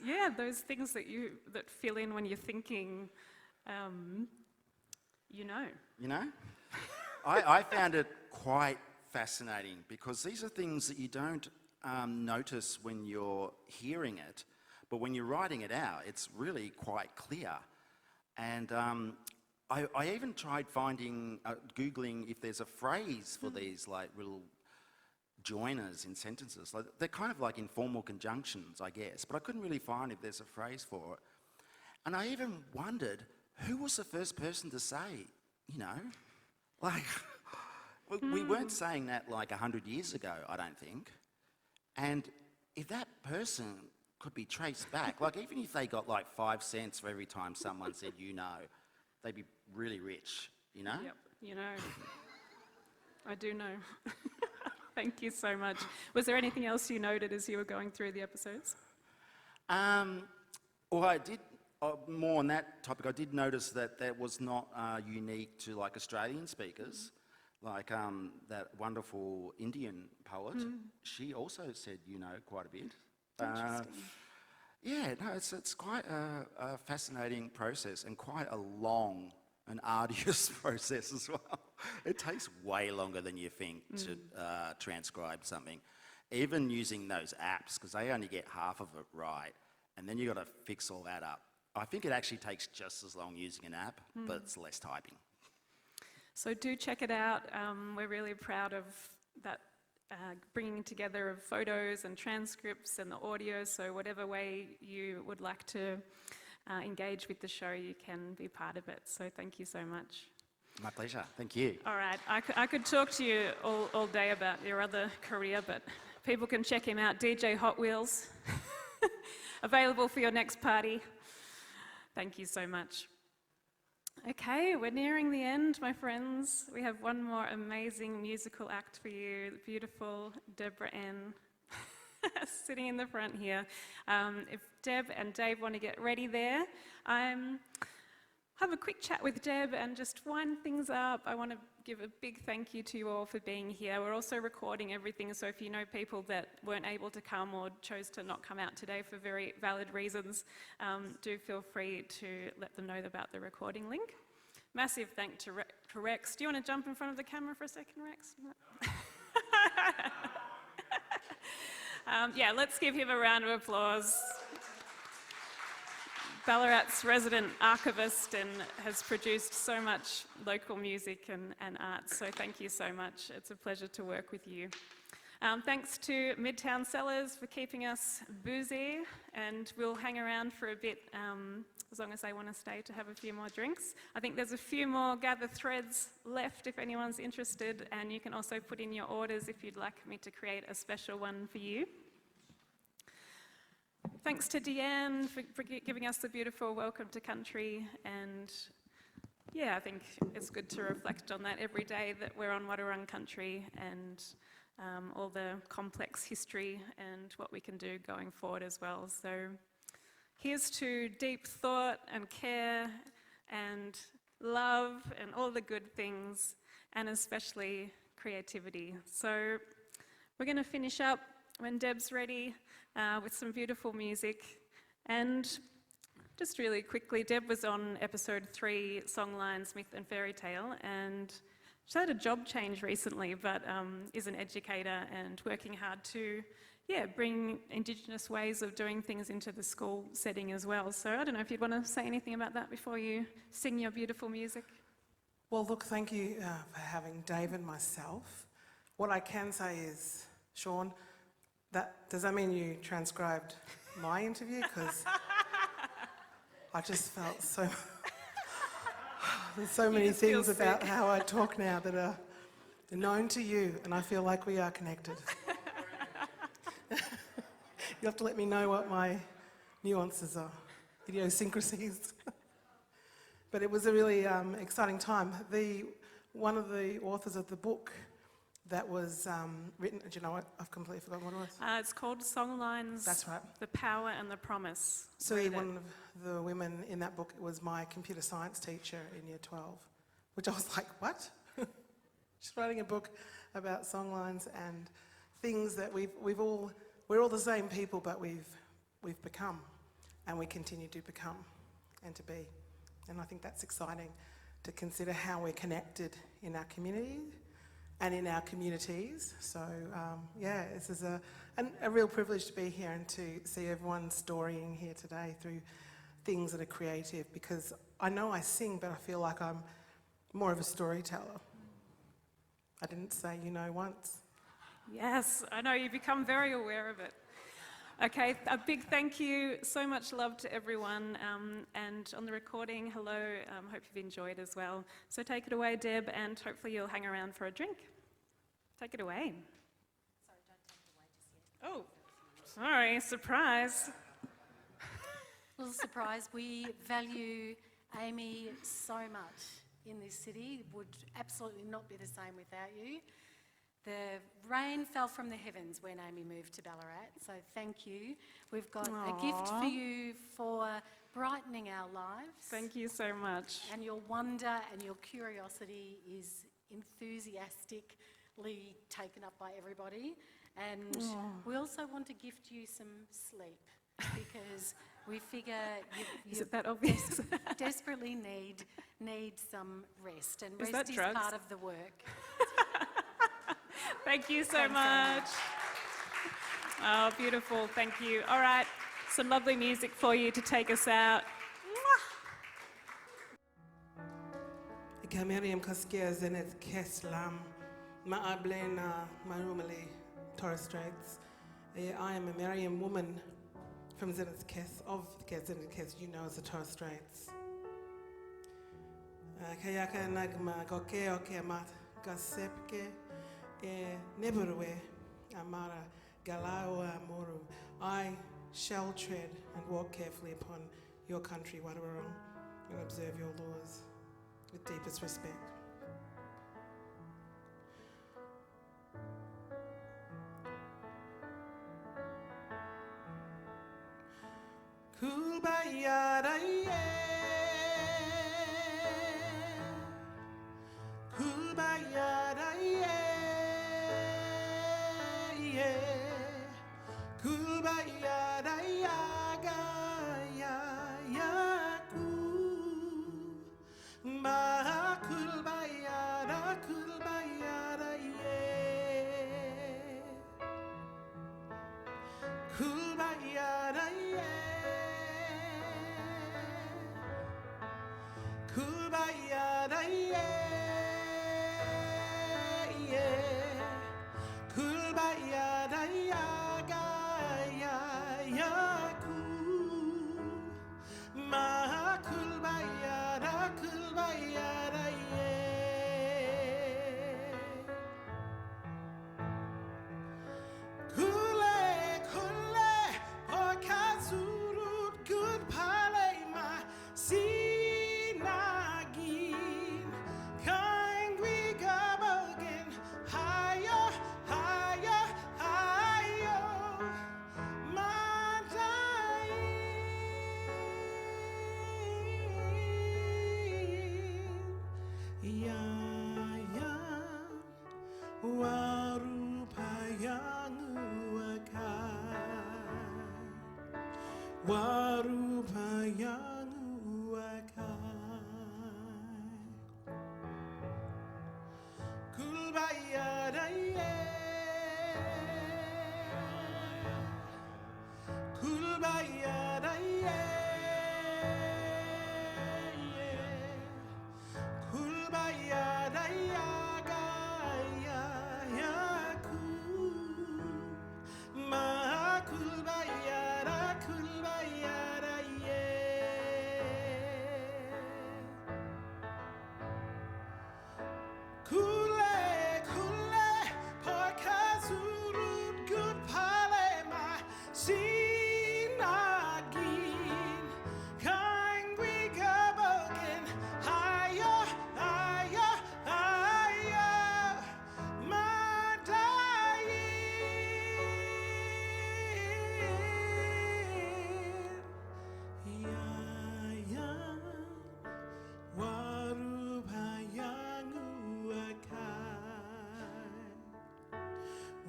yeah, those things that fill in when you're thinking, you know. You know? I found it quite fascinating because these are things that you don't notice when you're hearing it, but when you're writing it out, it's really quite clear. And I even tried finding, Googling if there's a phrase for these like little joiners in sentences. Like, they're kind of like informal conjunctions, I guess, but I couldn't really find if there's a phrase for it. And I even wondered, who was the first person to say, you know? Like, We weren't saying that like 100 years ago, I don't think. And if that person could be traced back, like even if they got like 5 cents for every time someone said you know, they'd be really rich, you know? Yep, you know. I do know. Thank you so much. Was there anything else you noted as you were going through the episodes? Well, I did, more on that topic, I did notice that that was not unique to like Australian speakers. Like that wonderful Indian poet, she also said, you know, quite a bit. Interesting. Yeah, no, it's quite a fascinating process and quite a long and arduous process as well. It takes way longer than you think to transcribe something. Even using those apps, because they only get half of it right, and then you've got to fix all that up. I think it actually takes just as long using an app, but it's less typing. So do check it out. We're really proud of that bringing together of photos and transcripts and the audio, so whatever way you would like to engage with the show, you can be part of it. So thank you so much. My pleasure, thank you. All right, I could talk to you all day about your other career, but people can check him out, DJ Hot Wheels, available for your next party. Thank you so much. Okay, we're nearing the end, my friends. We have one more amazing musical act for you, the beautiful deborahN sitting in the front here. If Deb and Dave want to get ready there, have a quick chat with Deb and just wind things up. I want to give a big thank you to you all for being here. We're also recording everything, so if you know people that weren't able to come or chose to not come out today for very valid reasons, do feel free to let them know about the recording link. Massive thank to Rex. Do you want to jump in front of the camera for a second, Rex? Yeah, let's give him a round of applause. Ballarat's resident archivist and has produced so much local music and art, so thank you so much. It's a pleasure to work with you. Thanks to Midtown Cellars for keeping us boozy, and we'll hang around for a bit as long as they want to stay to have a few more drinks. I think there's a few more gather threads left if anyone's interested, and you can also put in your orders if you'd like me to create a special one for you. Thanks to Deanne for giving us the beautiful welcome to country, and yeah, I think it's good to reflect on that every day that we're on Wadawurrung country and all the complex history and what we can do going forward as well. So here's to deep thought and care and love and all the good things, and especially creativity. So we're going to finish up when Deb's ready with some beautiful music. And just really quickly, Deb was on episode 3, Songlines, Myth and Fairy Tale, and she's had a job change recently, but is an educator and working hard to bring Indigenous ways of doing things into the school setting as well. So I don't know if you'd want to say anything about that before you sing your beautiful music. Well, look, thank you for having Dave and myself. What I can say is, Sean, does that mean you transcribed my interview? Because I just felt so... There's so many things about how I talk now that are known to you, and I feel like we are connected. You have to let me know what my nuances are, idiosyncrasies. But it was a really exciting time. One of the authors of the book that was written, do you know what? I've completely forgotten what it was. It's called Songlines. That's right. The Power and the Promise. So one of the women in that book was my computer science teacher in year 12, which I was like, what? She's writing a book about songlines and things that we're all the same people, but we've become, and we continue to become and to be. And I think that's exciting to consider how we're connected in our community and in our communities. So this is a real privilege to be here and to see everyone storying here today through things that are creative, because I know I sing, but I feel like I'm more of a storyteller. I didn't say once. Yes, I know, you become very aware of it. Okay, a big thank you, so much love to everyone, and on the recording, hello, hope you've enjoyed as well. So take it away, Deb, and hopefully you'll hang around for a drink. Take it away. Sorry, don't take it away just yet. Oh, sorry, surprise. Little surprise, we value Amy so much in this city. Would absolutely not be the same without you. The rain fell from the heavens when Amy moved to Ballarat, so thank you. We've got a gift for you for brightening our lives. Thank you so much. And your wonder and your curiosity is enthusiastically taken up by everybody. And we also want to gift you some sleep because we figure Is it that obvious? desperately need some rest, and Is rest that is drugs? part of the work. Thank you so Thanks so much. Oh, beautiful. Thank you. All right, some lovely music for you to take us out. Erin McCuskey zenet keslam ma'ablena marumali Torres Straits. I am a Meriam woman from Zenith Kes, of Zenith Kes, you know, as the Torres Straits. Kayaka nagma goke oke mat gasepke neburwe amara galao amoru. I shall tread and walk carefully upon your country, Wadawurrung, and observe your laws with deepest respect. Kubayara Kubayara Kubayara Ma Kulbayara Kulbayara Kulbayara Kulbayara Kulbayara Ma Kulbayara Kulbayara Kule Kule Pokazurut Good Palema Sinagin Kangwi Gabogan Higher Higher Higher Ya ya warupayang wakai warupayang wakai kulbayara kulbayara Kulbayara Ma Kulbayara Kulbayara Kule Kule Pokazurut Good Palema Sinagin Kangwi Gabogan Higher Higher Higher Madayin Ya Warupayangu Akai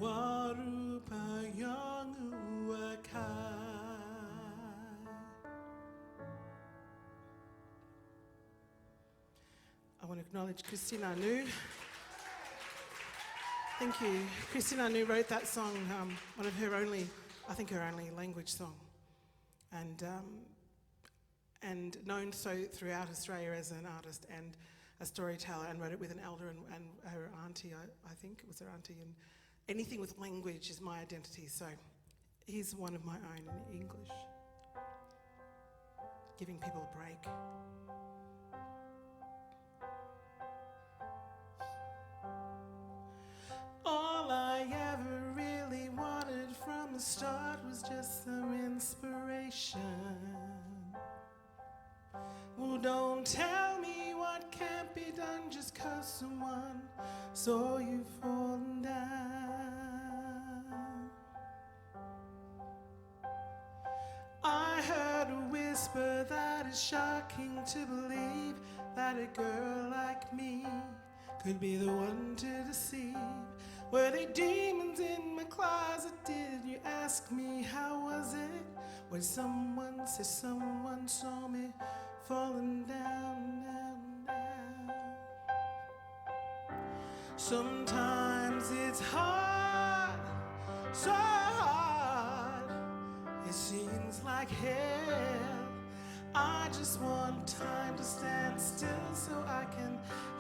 Warupayangu Akai. I want to acknowledge Christina Anu. Thank you. Christina Anu wrote that song, one of her only, I think her only language song, and known so throughout Australia as an artist and a storyteller, and wrote it with an elder and her auntie, I think it was her auntie, and anything with language is my identity, so here's one of my own in English, giving people a break. Oh the start was just some inspiration. Well, don't tell me what can't be done just 'cause someone saw you falling down. I heard a whisper that is shocking to believe, that a girl like me could be the one to deceive. Were they demons in my closet? Did you ask me how was it? When someone said someone saw me falling down, down, down. Sometimes it's hard, so hard, it seems like hell. I just want time to stand still so I can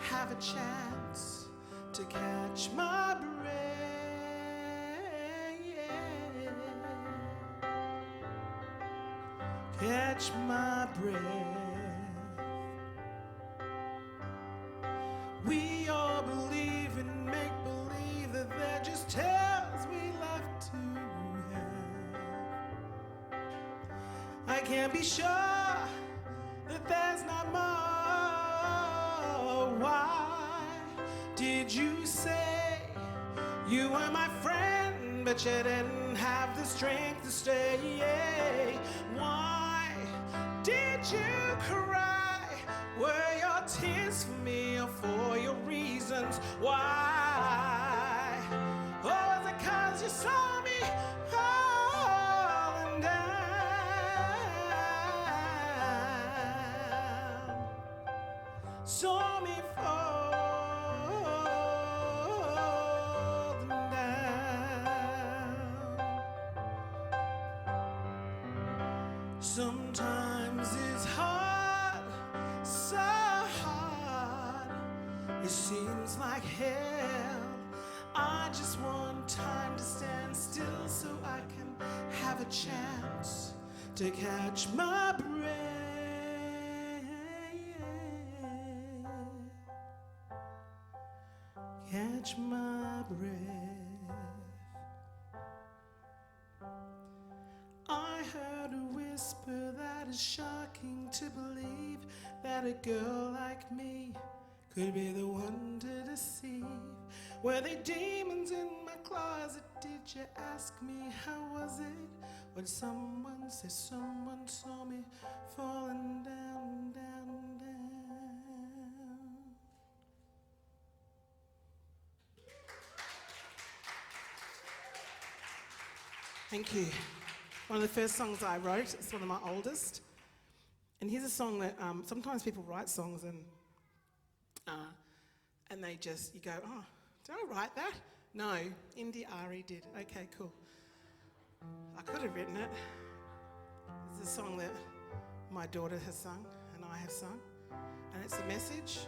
have a chance to catch my breath. Catch my breath. We all believe in make-believe that they're just tales we love to have. I can't be sure that there's not more. Why did you say you were my friend, but you didn't have the strength to stay? Why did you cry? Were your tears for me or for your reasons? Why? Or was it 'cause you saw me falling down? Saw me falling down. Sometimes it's hard, so hard, it seems like hell. I just want time to stand still so I can have a chance to catch my breath. Catch my breath. I heard a whisper that is shocking to believe, that a girl like me could be the one to deceive. Were they demons in my closet? Did you ask me how was it? When someone said someone saw me falling down, down, down. Thank you. One of the first songs I wrote, it's one of my oldest. And here's a song that sometimes people write songs and they just, you go, oh, did I write that? No, Indy Ari did. Okay, cool. I could have written it. It's a song that my daughter has sung and I have sung. And it's a message.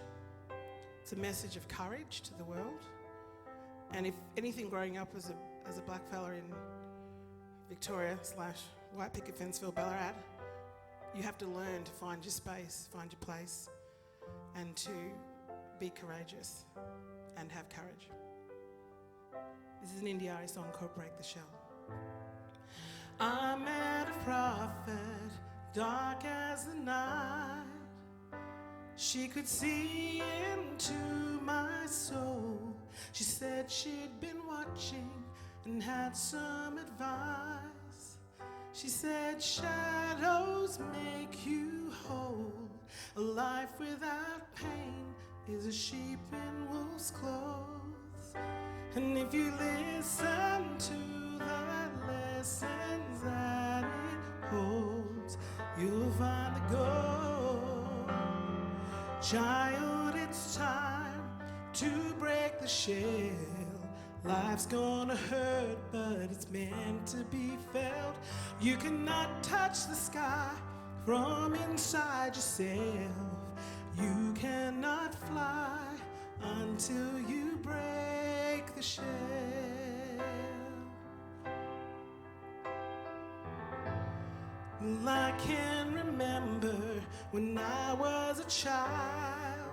It's a message of courage to the world. And if anything, growing up as a black fella in Victoria / White Picket Fenceville, Ballarat, you have to learn to find your space, find your place, and to be courageous and have courage. This is an Indiari song called Break the Shell. I met a prophet, dark as the night. She could see into my soul. She said she'd been watching and had some advice. She said shadows make you whole. A life without pain is a sheep in wolf's clothes. And if you listen to the lessons that it holds, you'll find the gold. Child, it's time to break the shell. Life's gonna hurt, but it's meant to be felt. You cannot touch the sky from inside yourself. You cannot fly until you break the shell. Well, I can remember when I was a child,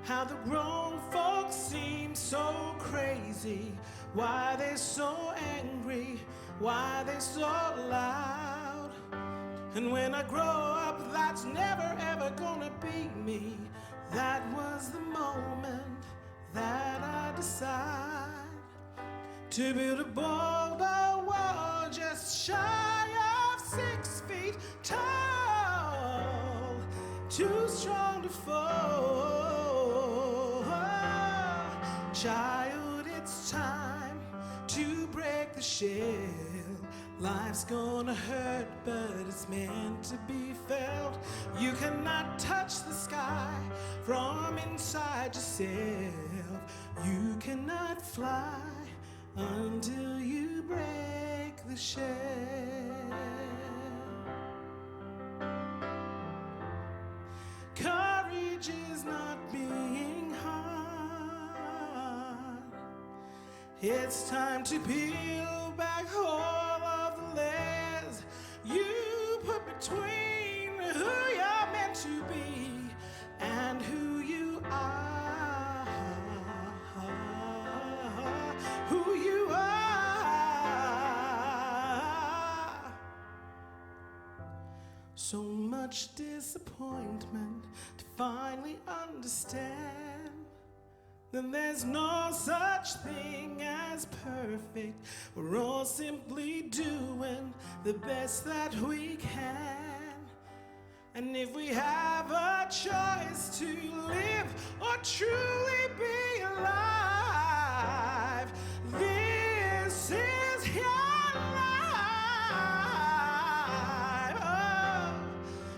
how the grown folks seem so crazy, why they're so angry why they so loud. And when I grow up, that's never ever gonna be me. That was the moment that I decide to build a boulder wall just shy of 6 feet tall, too strong to fall. Child, it's time to break the shell. Life's gonna hurt, but it's meant to be felt. You cannot touch the sky from inside yourself. You cannot fly until you break the shell. Courage is not being hard. It's time to peel back all of the layers you put between who you're meant to be and who you are. Who you are. So much disappointment to finally understand. Then there's no such thing as perfect. We're all simply doing the best that we can. And if we have a choice to live or truly be alive, this is your life. Oh,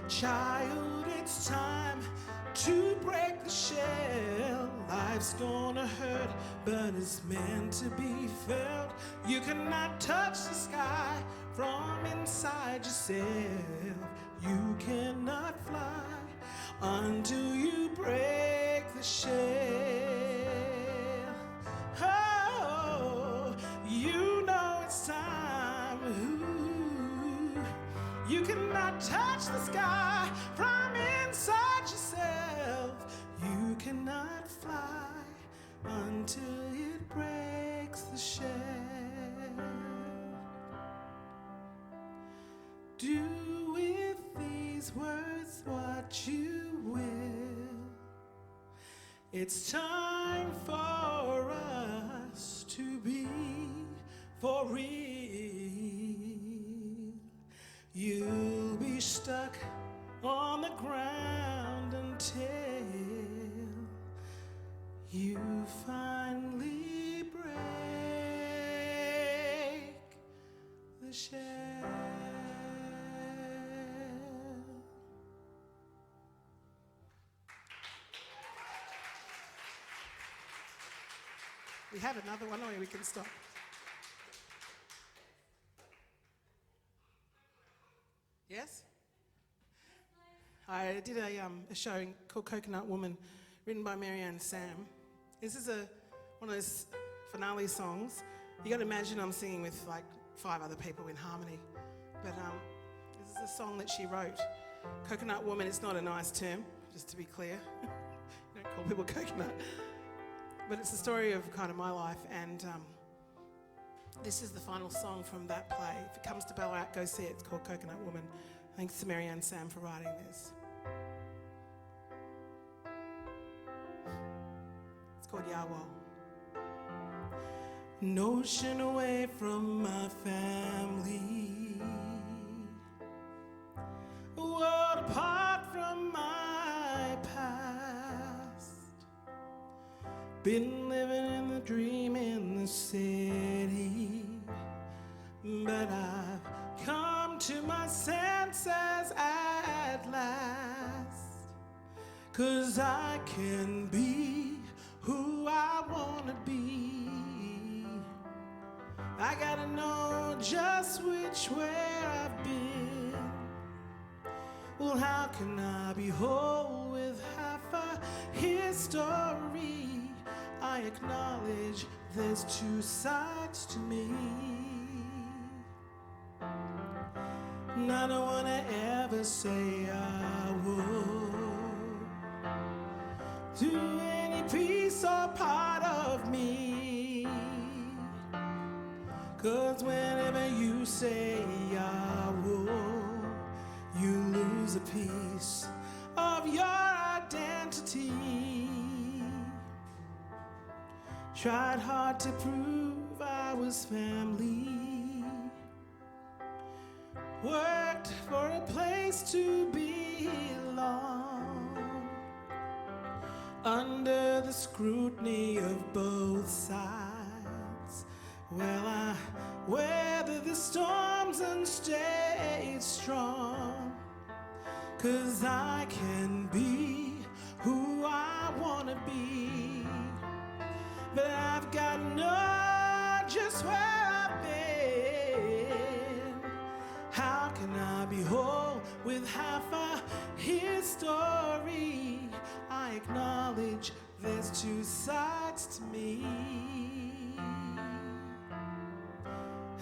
child, it's time to break the shell. Life's gonna hurt, but it's meant to be felt. You cannot touch the sky from inside yourself. You cannot fly until you break the shell. Oh, you know it's time. Ooh, you cannot touch the sky from inside yourself. You cannot fly until it breaks the shell. Do with these words what you will. It's time for us to be for real. You'll be stuck on the ground until you finally break the shell. We have another one, or we can stop. Yes? I did a show called Coconut Woman, written by Marianne Sam. This is one of those finale songs. You got to imagine I'm singing with like 5 other people in harmony. But this is a song that she wrote. Coconut Woman is not a nice term, just to be clear. You don't call people coconut. But it's the story of kind of my life, and this is the final song from that play. If it comes to Ballarat, go see it. It's called Coconut Woman. Thanks to Marianne Sam for writing this. It's called Yarwal. Notion away from my family, world apart from my past. Been living in the dream in the city, but I've come to my senses at last. 'Cause I can be who I wanna be. I gotta know just which way I've been. Well, how can I be whole with half a history? I acknowledge there's 2 sides to me. And I don't wanna ever say I would to any piece or part of me. 'Cause whenever you say I will, you lose a piece of your identity. Tried hard to prove I was family. Worked for a place to belong. Under the scrutiny of both sides. Well, I weathered the storms and stayed strong. 'Cause I can be who I wanna be. But I've got to know just where I've been. How can I be whole with half a his story? I acknowledge there's two sides to me.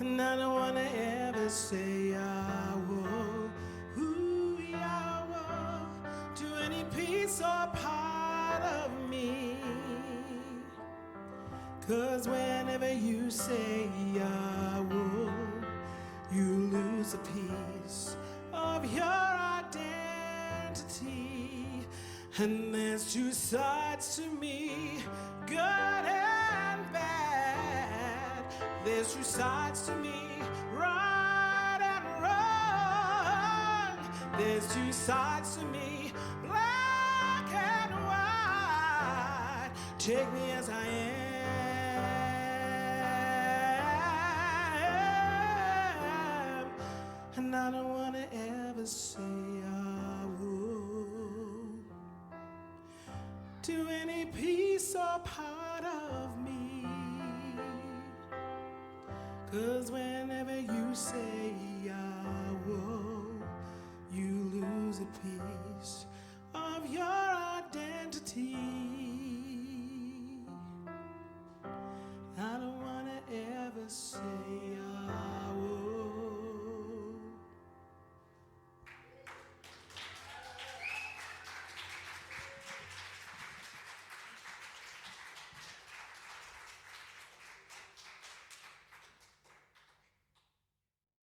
And I don't want to ever say I will, ooh, I will, to any piece or part of me. 'Cause whenever you say I will, you lose a piece of your identity. And there's two sides to me, good and bad. There's two sides to me, right and wrong. There's two sides to me, black and white. Take me as I am. And I don't want to ever say I will to any piece or part of me. 'Cause whenever you say I will, you lose a piece of your identity. I don't want to ever say